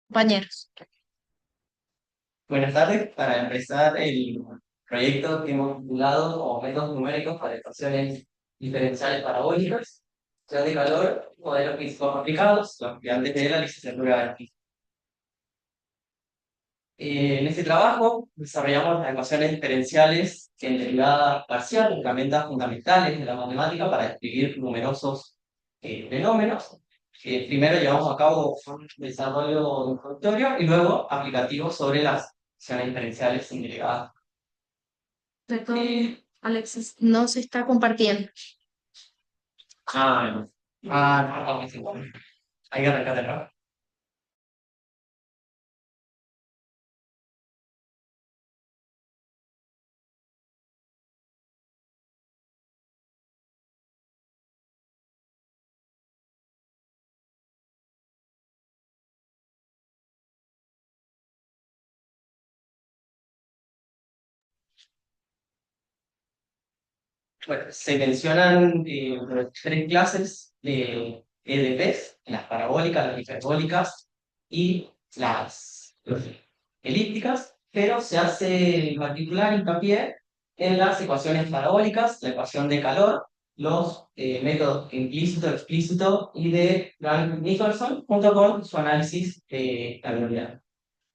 compañeros. Buenas tardes. Para empezar el proyecto que hemos titulado como métodos numéricos para ecuaciones diferenciales parabólicas, función de calor, modelos físicos aplicados, los estudiantes de la licenciatura de física. En este trabajo desarrollamos las ecuaciones diferenciales en derivada parcial, herramientas fundamentales de la matemática para describir numerosos fenómenos. Primero llevamos a cabo un desarrollo introductorio y luego aplicativo sobre las ecuaciones diferenciales en derivada. Alexis, no se está compartiendo. No. Hay que arrancar de nuevo. Bueno, se mencionan tres clases de EDPs, las parabólicas, las hiperbólicas y las elípticas, pero se hace en particular hincapié en las ecuaciones parabólicas, la ecuación de calor, los métodos implícito, explícito y de Grant-Nicholson, junto con su análisis de estabilidad.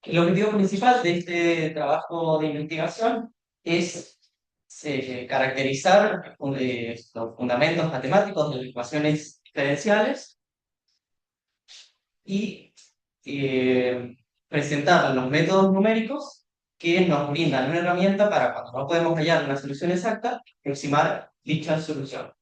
El objetivo principal de este trabajo de investigación es caracterizar los fundamentos matemáticos de las ecuaciones diferenciales y presentar los métodos numéricos que nos brindan una herramienta para, cuando no podemos hallar una solución exacta, aproximar dicha solución.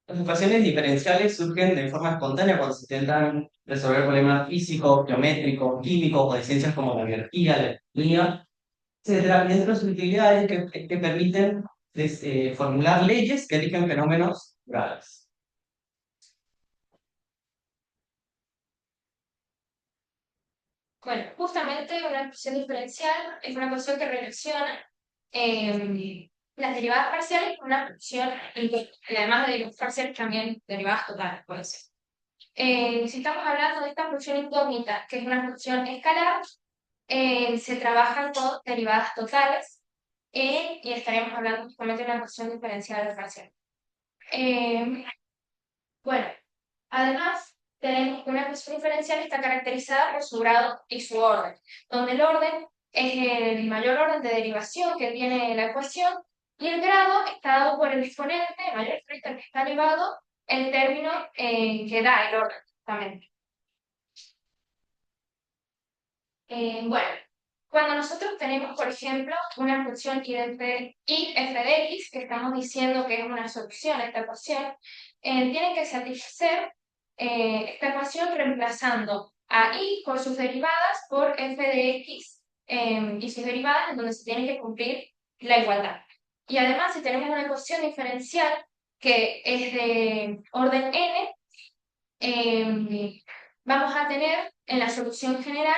Las ecuaciones diferenciales surgen de forma espontánea cuando se intentan resolver problemas físicos, geométricos, químicos o de ciencias como la biología, la economía, etcétera, dentro de sus utilidades que permiten formular leyes que rigen fenómenos naturales. Bueno, justamente una ecuación diferencial es una ecuación que relaciona las derivadas parciales con una función, y además de derivadas parciales también derivadas totales, puede ser. Si estamos hablando de esta función incógnita, que es una función escalar, se trabajan con derivadas totales y estaríamos hablando justamente de una ecuación diferencial parcial. Bueno, además, tenemos que una ecuación diferencial está caracterizada por su grado y su orden, donde el orden es el mayor orden de derivación que tiene la ecuación y el grado está dado por el exponente mayor frente al que está elevado el término que da el orden, justamente. Bueno, cuando nosotros tenemos, por ejemplo, una función y f de x, que estamos diciendo que es una solución a esta ecuación, tiene que satisfacer esta ecuación reemplazando a y por sus derivadas por f de x y sus derivadas, en donde se tiene que cumplir la igualdad. Y además, si tenemos una ecuación diferencial que es de orden n, vamos a tener en la solución general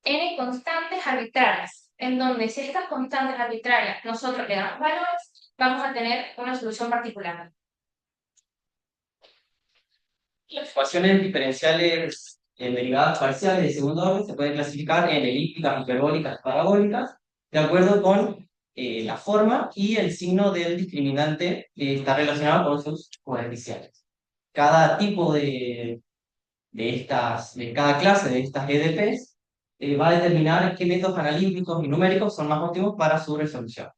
n constantes arbitrarias, en donde si estas constantes arbitrarias nosotros le damos valores, vamos a tener una solución particular. Las ecuaciones diferenciales en derivadas parciales de segundo orden se pueden clasificar en elípticas, hiperbólicas, parabólicas, de acuerdo con la forma y el signo del discriminante que está relacionado con sus coeficientes. Cada tipo de cada clase de estas EDPs va a determinar qué métodos analíticos y numéricos son más óptimos para su resolución.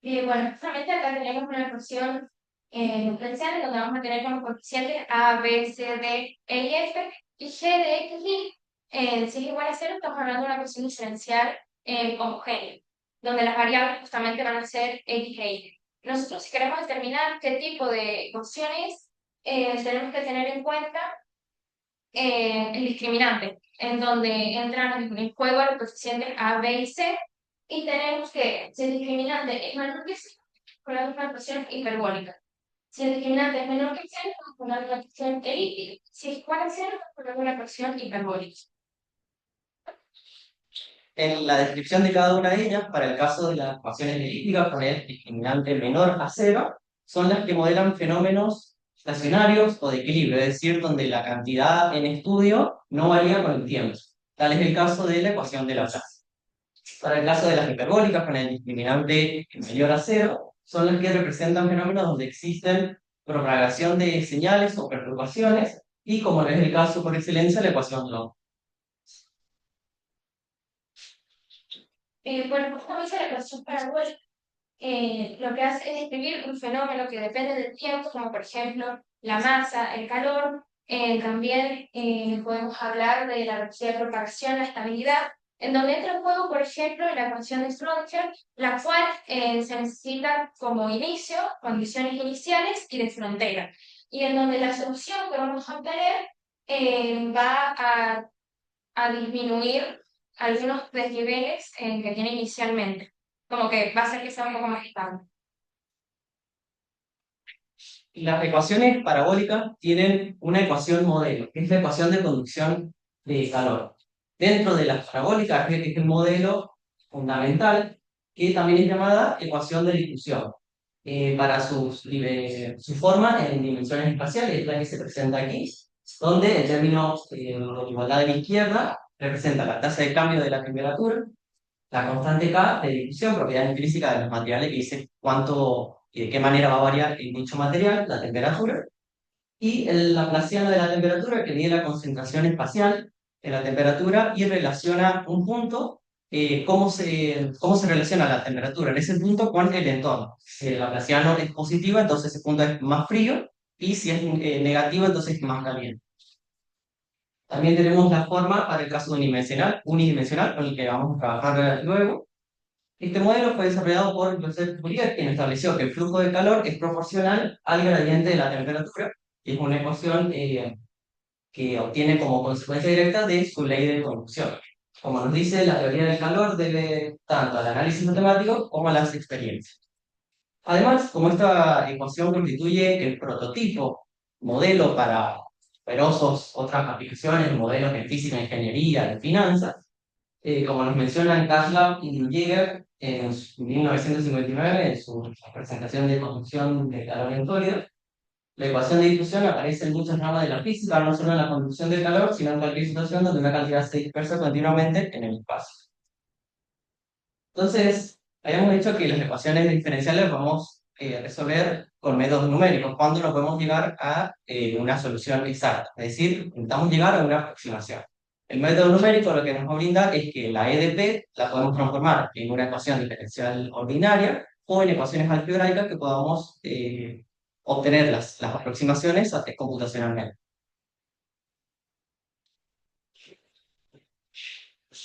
Bueno, justamente acá tenemos una ecuación diferencial en donde vamos a tener como coeficientes A, B, C, D, E y F, y G de X, Y, si es igual a 0, estamos hablando de una ecuación diferencial homogénea, donde las variables justamente van a ser X e Y. Nosotros, si queremos determinar qué tipo de ecuaciones, tenemos que tener en cuenta el discriminante, en donde entran en el juego los coeficientes A, B y C, y tenemos que, si el discriminante es menor que 0, ponemos una ecuación hiperbólica. Si el discriminante es menor que 0, vamos a poner una ecuación elíptica. Si es igual a 0, vamos a poner una ecuación hiperbólica. en la descripción de cada una de ellas, para el caso de las ecuaciones elípticas con el discriminante menor a cero, son las que modelan fenómenos estacionarios o de equilibrio, es decir, donde la cantidad en estudio no varía con el tiempo. Tal es el caso de la ecuación de Laplace. Para el caso de las hiperbólicas con el discriminante mayor a cero, son las que representan fenómenos donde existen propagación de señales o perturbaciones, y como es el caso por excelencia, la ecuación log. Bueno, justamente la ecuación parabólica lo que hace es describir un fenómeno que depende del tiempo, como por ejemplo la masa, el calor. También podemos hablar de la velocidad de propagación, la estabilidad, en donde entra en juego, por ejemplo, la ecuación de Schrödinger, la cual se necesita como inicio, condiciones iniciales y de frontera, y en donde la solución que vamos a obtener va a disminuir algunos desniveles que tiene inicialmente, como que va a hacer que sea un poco más estable. Las ecuaciones parabólicas tienen una ecuación modelo, que es la ecuación de conducción de calor. Dentro de las parabólicas es el modelo fundamental, que también es llamada ecuación de difusión. Para su forma en dimensiones espaciales, es la que se presenta aquí, donde el término de igualdad de la izquierda representa la tasa de cambio de la temperatura, la constante K de difusión, propiedad intrínseca de los materiales, que dice cuánto y de qué manera va a variar en dicho material la temperatura, y el laplaciano de la temperatura, que mide la concentración espacial de la temperatura y relaciona un punto, cómo se relaciona la temperatura en ese punto con el entorno. Si el laplaciano es positivo, entonces ese punto es más frío, y si es negativo, entonces es más caliente. También tenemos la forma para el caso unidimensional, con el que vamos a trabajar luego. Este modelo fue desarrollado por Joseph Fourier, quien estableció que el flujo de calor es proporcional al gradiente de la temperatura, y es una ecuación que obtiene como consecuencia directa de su ley de conducción. Como nos dice, la teoría del calor debe tanto al análisis matemático como a las experiencias. Además, como esta ecuación constituye el prototipo, modelo para numerosas otras aplicaciones, modelos en física, ingeniería, en finanzas, como nos mencionan Kaslam y Jäger en 1959, en su presentación de conducción de calor en sólidos, la ecuación de difusión aparece en muchas ramas de la física, no solo en la conducción del calor, sino en cualquier situación donde una cantidad se dispersa continuamente en el espacio. Entonces, habíamos dicho que las ecuaciones diferenciales vamos a resolver con métodos numéricos, cuando no podemos llegar a una solución exacta, es decir, intentamos llegar a una aproximación. El método numérico lo que nos va a brindar es que la EDP la podemos transformar en una ecuación diferencial ordinaria o en ecuaciones algebraicas que podamos obtener las aproximaciones computacionalmente.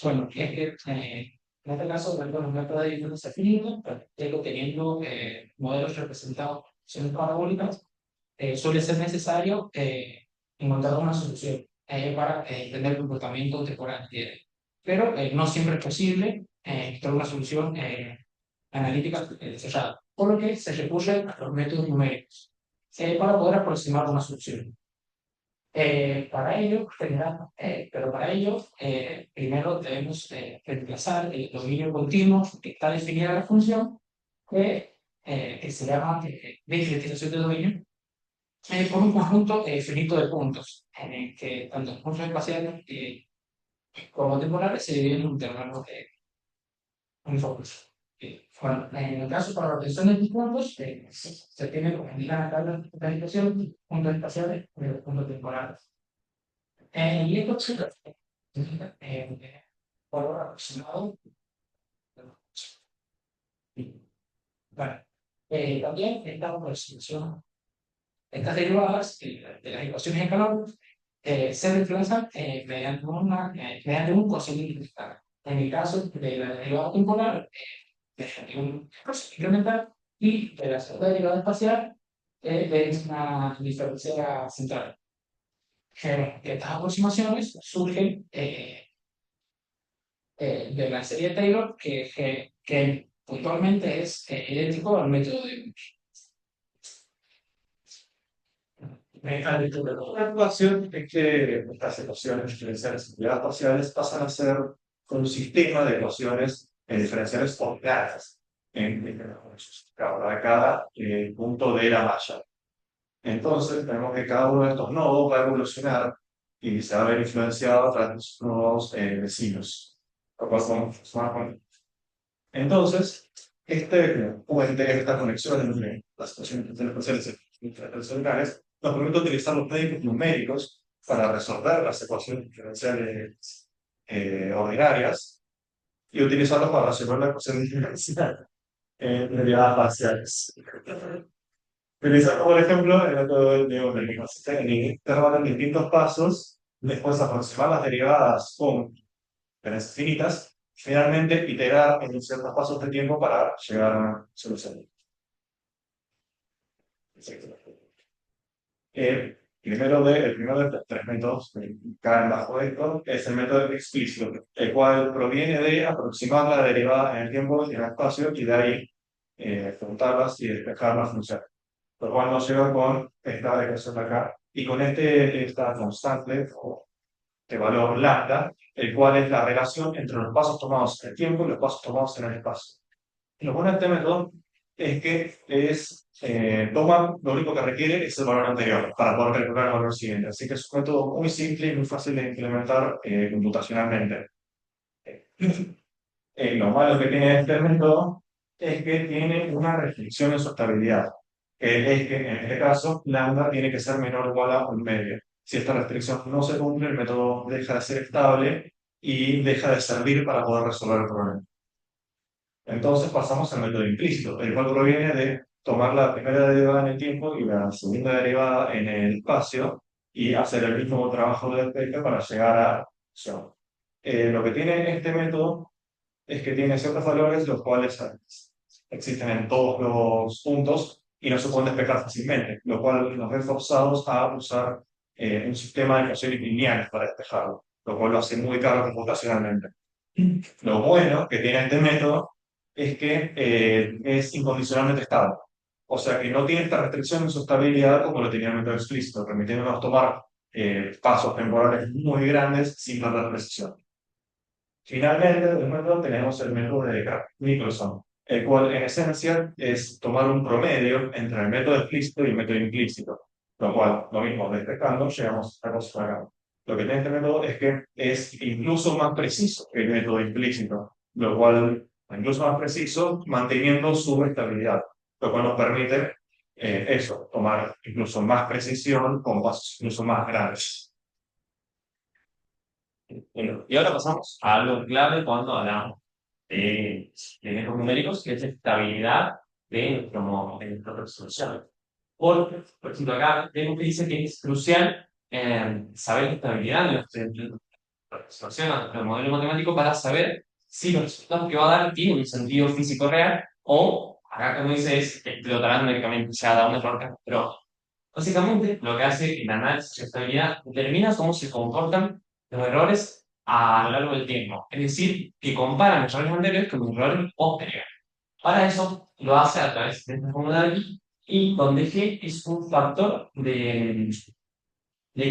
Bueno, en este caso, bueno, los métodos de diferencia finita, tengo teniendo modelos representados en parabólicas, suele ser necesario encontrar una solución para entender el comportamiento temporal. Pero no siempre es posible encontrar una solución analítica cerrada, por lo que se recurre a los métodos numéricos para poder aproximar una solución. Para ello, primero debemos reemplazar el dominio continuo que está definida la función, que se llama discretización de dominio, por un conjunto finito de puntos, que tanto los puntos espaciales como temporales se dividen en intervalos uniformes. Bueno, en el caso para la obtención de estos puntos, se tiene como una tabla de planificación, puntos espaciales y puntos temporales. Y esto significa valor aproximado. Bueno, también esta aproximación, estas derivadas de las ecuaciones de calor se reemplazan mediante un cociente incremental. En el caso de la derivada temporal, mediante un cociente incremental, y de la segunda derivada espacial, es una diferencia central. Estas aproximaciones surgen de la serie de Taylor, que puntualmente es idéntico al método de La ecuación es que estas ecuaciones diferenciales y parciales pasan a ser un sistema de ecuaciones diferenciales ordinarias cada punto de la malla. Entonces, tenemos que cada uno de estos nodos va a evolucionar y se va a ver influenciado a través de sus nodos vecinos. Lo cual son. Entonces, este puente, esta conexión entre las ecuaciones diferenciales internacionales, nos permite utilizar los métodos numéricos para resolver las ecuaciones diferenciales ordinarias y utilizarlos para resolver las ecuaciones diferenciales en derivadas parciales. Utilizando, por ejemplo, el método de Oberlin. En intervalos en distintos pasos, después aproximar las derivadas con diferencias finitas, finalmente iterar en ciertos pasos de tiempo para llegar a una solución. El primero de los tres métodos que caen bajo esto es el método explícito, el cual proviene de aproximar la derivada en el tiempo y en el espacio y de ahí juntarlas y despejar la función. Lo cual nos lleva con esta ecuación de acá y con esta constante o de valor lambda, el cual es la relación entre los pasos tomados en el tiempo y los pasos tomados en el espacio. Lo bueno de este método es que lo único que requiere es el valor anterior para poder calcular el valor siguiente. Así que es un método muy simple y muy fácil de implementar computacionalmente. Lo malo que tiene este método es que tiene una restricción en su estabilidad. Es que en este caso, lambda tiene que ser menor o igual a un medio. Si esta restricción no se cumple, el método deja de ser estable y deja de servir para poder resolver el problema. Entonces pasamos al método implícito, el cual proviene de tomar la primera derivada en el tiempo y la segunda derivada en el espacio y hacer el mismo trabajo de despeje para llegar a la solución. Lo que tiene este método es que tiene ciertos valores los cuales existen en todos los puntos y no se pueden despejar fácilmente, lo cual nos ve forzados a usar un sistema de ecuaciones lineales para despejarlo, lo cual lo hace muy caro computacionalmente. Lo bueno que tiene este método es que es incondicionalmente estable. O sea que no tiene esta restricción en su estabilidad como lo tenía el método explícito, permitiéndonos tomar pasos temporales muy grandes sin perder precisión. Finalmente, del método tenemos el método de Nicholson, el cual en esencia es tomar un promedio entre el método explícito y el método implícito, lo cual, lo mismo, despejando, llegamos a cosas acá. Lo que tiene este método es que es incluso más preciso que el método implícito, lo cual, incluso más preciso, manteniendo su estabilidad, lo cual nos permite tomar incluso más precisión con pasos incluso más grandes. Bueno, y ahora pasamos a algo clave cuando hablamos de métodos numéricos, que es la estabilidad de nuestra resolución. Por ejemplo, acá vemos que dice que es crucial saber la estabilidad de nuestra resolución a nuestro modelo matemático para saber si los resultados que va a dar tienen un sentido físico real o, acá como dice, explotarán numéricamente, ya da un error, pero básicamente lo que hace el análisis de estabilidad determina cómo se comportan los errores a lo largo del tiempo. Es decir, que comparan los errores anteriores con los errores posteriores. Para eso lo hace a través de esta fórmula de aquí, y donde G es un factor de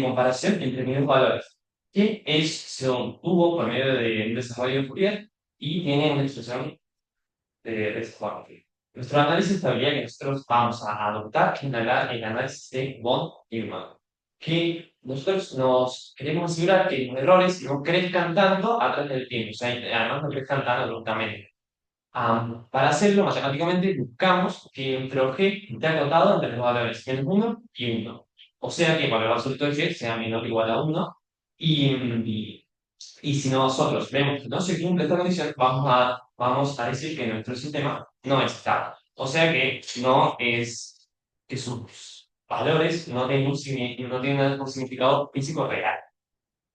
comparación entre mismos valores, que se obtuvo por medio de un desarrollo de Fourier y tiene una expresión de esta forma. Nuestro análisis de estabilidad que nosotros vamos a adoptar es el análisis de von-Neumann, que nosotros nos queremos asegurar que los errores no crezcan tanto a través del tiempo, o sea, además no crezcan tan abruptamente. Para hacerlo, matemáticamente, buscamos que nuestro G esté acotado entre los valores menos 1 y 1. O sea que el valor absoluto de G sea menor o igual a 1. Y si nosotros vemos que no se cumple esta condición, vamos a decir que nuestro sistema no es estable. O sea que no es que sus valores no tienen un significado físico real.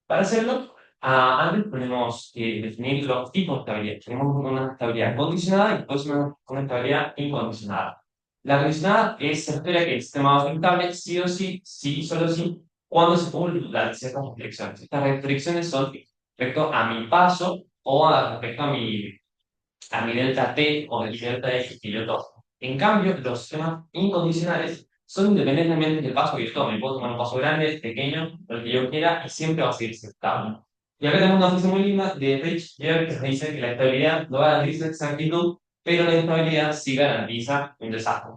Para hacerlo, antes tenemos que definir los tipos de estabilidad. Tenemos una estabilidad condicionada y después una estabilidad incondicionada. La condicionada se espera que el sistema va a ser estable sí o sí, sí y solo sí, cuando se cumplan ciertas restricciones. Estas restricciones son respecto a mi paso o respecto a mi delta t o el delta x que yo tomo. En cambio, los sistemas incondicionales son independientemente del paso que yo tome. Puedo tomar un paso grande, pequeño, lo que yo quiera y siempre va a seguir estable. Y acá tenemos una frase muy linda de Rich Geer que nos dice que la estabilidad no garantiza exactitud, pero la estabilidad sí garantiza un desastre.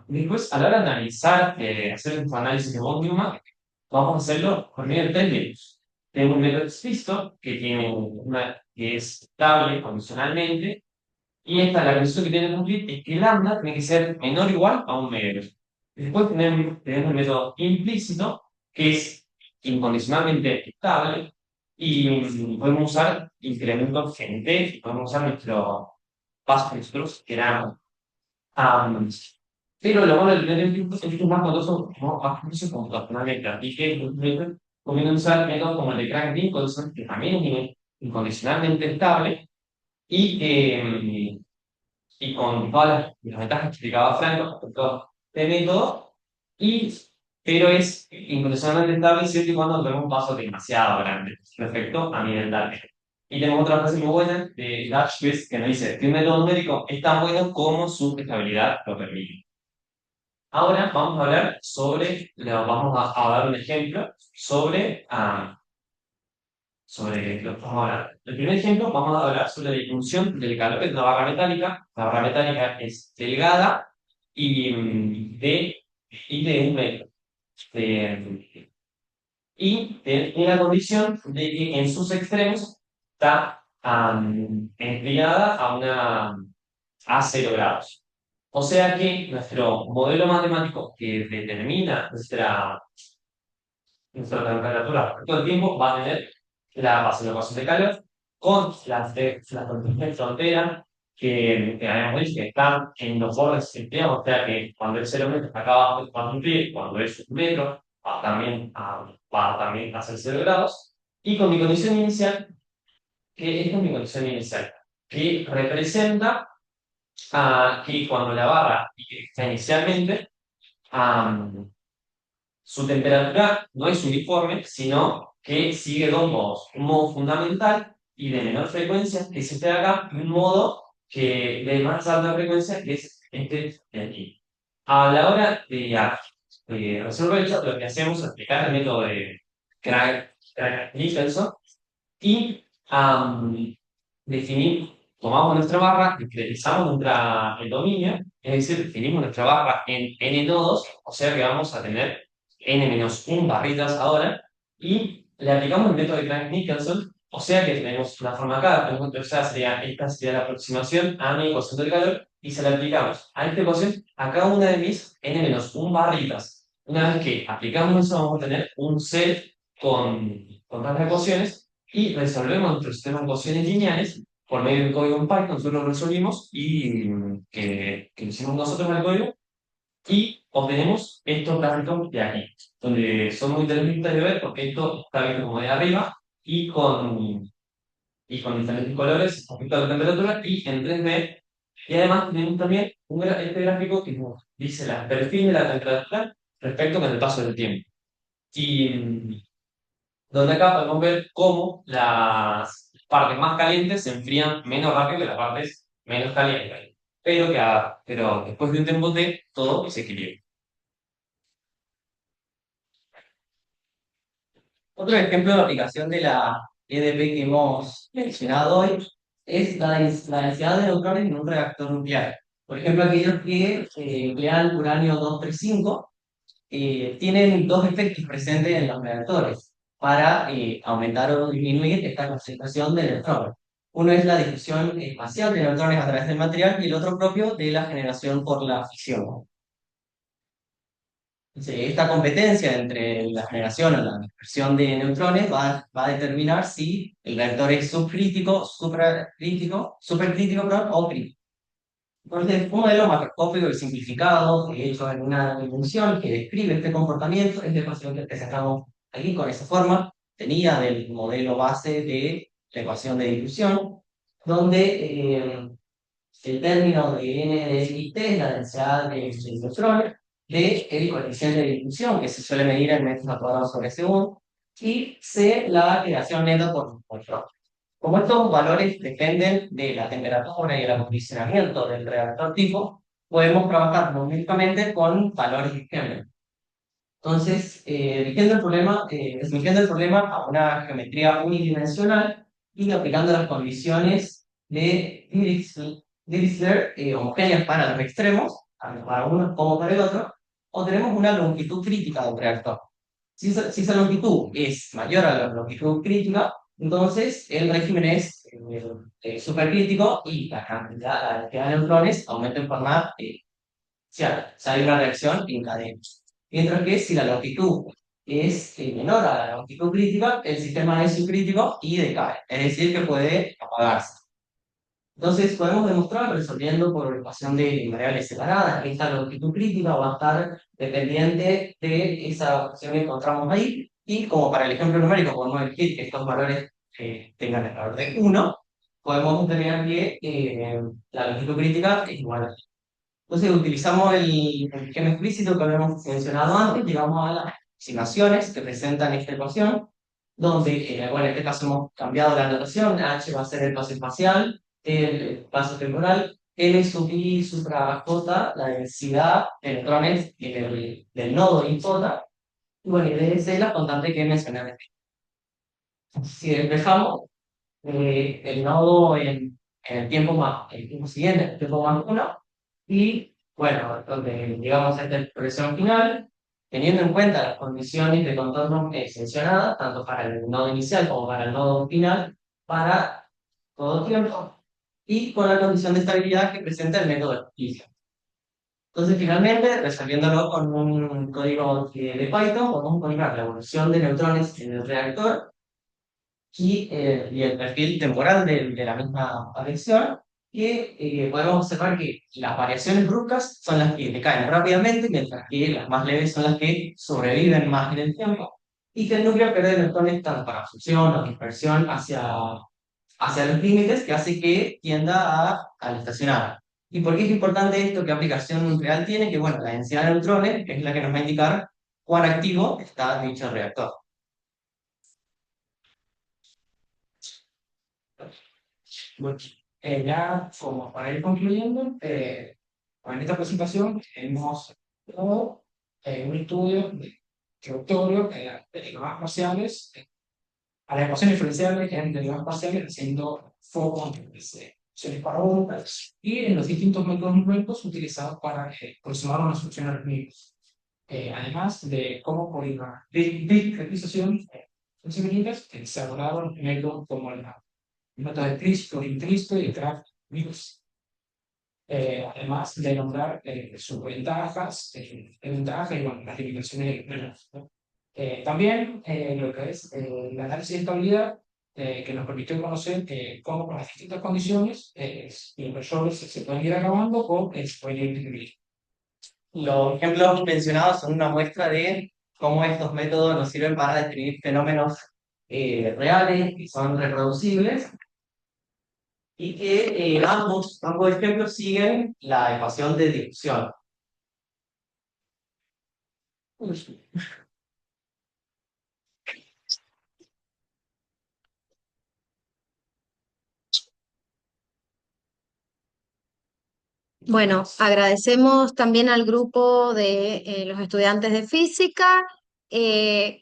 Después, a la hora de analizar, hacer un análisis de von Neumann, vamos a hacerlo por medio de tres métodos. Tenemos un método explícito que es estable condicionalmente, y esta, la condición que tiene que cumplir es que lambda tiene que ser menor o igual a un medio. Después tenemos el método implícito, que es incondicionalmente estable, y podemos usar incrementos GNT, y podemos usar nuestro paso nosotros, que era. Pero lo bueno del método implícito es que es más costoso computacionalmente. Así que conviene usar métodos como el de Crank-Nicolson, que también es incondicionalmente estable, y y con todas las ventajas que explicaba Franco respecto de método, y, pero es incondicionalmente estable siempre y cuando tenemos un paso demasiado grande respecto a nivel data. Y tenemos otra frase muy buena de Dashquist que nos dice que un método numérico es tan bueno como su estabilidad lo permite. Ahora vamos a hablar vamos a dar un ejemplo sobre lo que vamos a hablar. El primer ejemplo, vamos a hablar sobre la distribución del calor en una barra metálica. La barra metálica es delgada y de un metro. Y tiene la condición de que en sus extremos está enfriada a 0 grados. O sea que nuestro modelo matemático que determina nuestra temperatura todo el tiempo va a tener la ecuación de calor con las condiciones de frontera que habíamos dicho que están en los bordes empleados, o sea que cuando es 0 metros está acá abajo es cuando frío, cuando es 1 metro va también a ser 0 grados, y con mi condición inicial, que esta es mi condición inicial, que representa que cuando la barra está inicialmente, su temperatura no es uniforme, sino que sigue dos modos. Un modo fundamental y de menor frecuencia, que es este de acá, y un modo de más alta frecuencia, que es este de aquí. A la hora de resolver esto, lo que hacemos es aplicar el método de Craig-Nicholson y tomamos nuestra barra, utilizamos el dominio, es decir, definimos nuestra barra en n nodos, o sea que vamos a tener n-1 barritas ahora, y le aplicamos el método de Crank-Nicholson, o sea que tenemos una forma acá, esta sería la aproximación a mi ecuación del calor, y se la aplicamos a esta ecuación a cada una de mis n-1 barritas. Una vez que aplicamos eso, vamos a tener un set con tantas ecuaciones, y resolvemos nuestro sistema de ecuaciones lineales por medio del código en Python. Nosotros lo resolvimos y que lo hicimos nosotros en el código, y obtenemos estos gráficos de aquí, donde son muy interesantes de ver porque esto está visto como de arriba y con diferentes colores respecto a la temperatura y en 3D. Y además tenemos también este gráfico que nos dice el perfil de la temperatura respecto con el paso del tiempo. Y donde acá podemos ver cómo las partes más calientes se enfrían menos rápido que las partes menos calientes. Pero después de un tiempo T, todo se equilibra. Otro ejemplo de aplicación de la EDP que hemos mencionado hoy es la densidad de neutrones en un reactor nuclear. Por ejemplo, aquellos que emplean uranio 235 tienen dos efectos presentes en los reactores para aumentar o disminuir esta concentración de neutrones. Uno es la difusión espacial de neutrones a través del material y el otro propio de la generación por la fisión. Esta competencia entre la generación o la dispersión de neutrones va a determinar si el reactor es subcrítico, supercrítico, perdón, o crítico. Entonces, un modelo macroscópico y simplificado, hecho en una dimensión que describe este comportamiento, es el ecuación que presentamos aquí con esa forma, tenía del modelo base de la ecuación de difusión, donde el término de n de xt es la densidad de neutrones, el coeficiente de difusión, que se suele medir en metros al cuadrado sobre segundo, y C, la creación neta por neutrón. Como estos valores dependen de la temperatura y el acondicionamiento del reactor tipo, podemos trabajar numéricamente con valores de género. Entonces, restringiendo el problema a una geometría unidimensional y aplicando las condiciones de Dirichlet homogéneas para los extremos, tanto para uno como para el otro, obtenemos una longitud crítica del reactor. Si esa longitud es mayor a la longitud crítica, entonces el régimen es supercrítico y la cantidad de neutrones aumenta en forma exponencial. O sea, hay una reacción en cadena. Mientras que si la longitud es menor a la longitud crítica, el sistema es subcrítico y decae. Es decir, que puede apagarse. Entonces, podemos demostrar resolviendo por ecuación de variables separadas que esta longitud crítica va a estar dependiente de esa ecuación que encontramos ahí. Y como para el ejemplo numérico podemos elegir que estos valores tengan el valor de 1, podemos obtener que la longitud crítica es igual a 1. Entonces, utilizamos el esquema explícito que habíamos mencionado antes, llegamos a las aproximaciones que presentan esta ecuación, donde, bueno, en este caso hemos cambiado la notación, h va a ser el paso espacial, el paso temporal, L sub I supra J, la densidad de electrones del nodo in J, y bueno, y D es la constante que mencioné antes. Si despejamos el nodo en el tiempo siguiente, el tiempo más 1, y bueno, donde llegamos a esta expresión final, teniendo en cuenta las condiciones de contorno mencionadas, tanto para el nodo inicial como para el nodo final, para todo tiempo, y con la condición de estabilidad que presenta el método de justicia. Entonces, finalmente, resolviéndolo con un código de Python, podemos encontrar la evolución de neutrones en el reactor y el perfil temporal de la misma variación, que podemos observar que las variaciones bruscas son las que decaen rápidamente, mientras que las más leves son las que sobreviven más en el tiempo, y que el núcleo pierde electrones tanto para absorción o dispersión hacia los límites, que hace que tienda al estacionario. ¿Y por qué es importante esto? ¿Qué aplicación real tiene? Que bueno, la densidad de neutrones es la que nos va a indicar cuán activo está dicho reactor. Bueno, ya como para ir concluyendo, en esta presentación hemos dado un estudio introductorio de derivadas parciales, a las ecuaciones diferenciales en derivadas parciales, haciendo foco en ecuaciones parabólicas y en los distintos métodos numéricos utilizados para aproximar una solución aritmética. Además de cómo por la discretización infinitas se abordaron métodos como el método de Cristo, intrínseco y detrás virus. Además de nombrar sus ventajas, ventajas y bueno, las limitaciones ¿no? También lo que es el análisis de estabilidad que nos permitió conocer cómo con las distintas condiciones los inversores se pueden ir acabando o se pueden ir disminuyendo. Los ejemplos mencionados son una muestra de cómo estos métodos nos sirven para describir fenómenos reales y son reproducibles, y que ambos ejemplos siguen la ecuación de difusión. Bueno, agradecemos también al grupo de los estudiantes de física.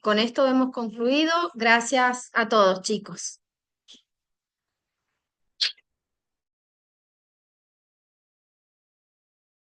Con esto hemos concluido. Gracias a todos, chicos.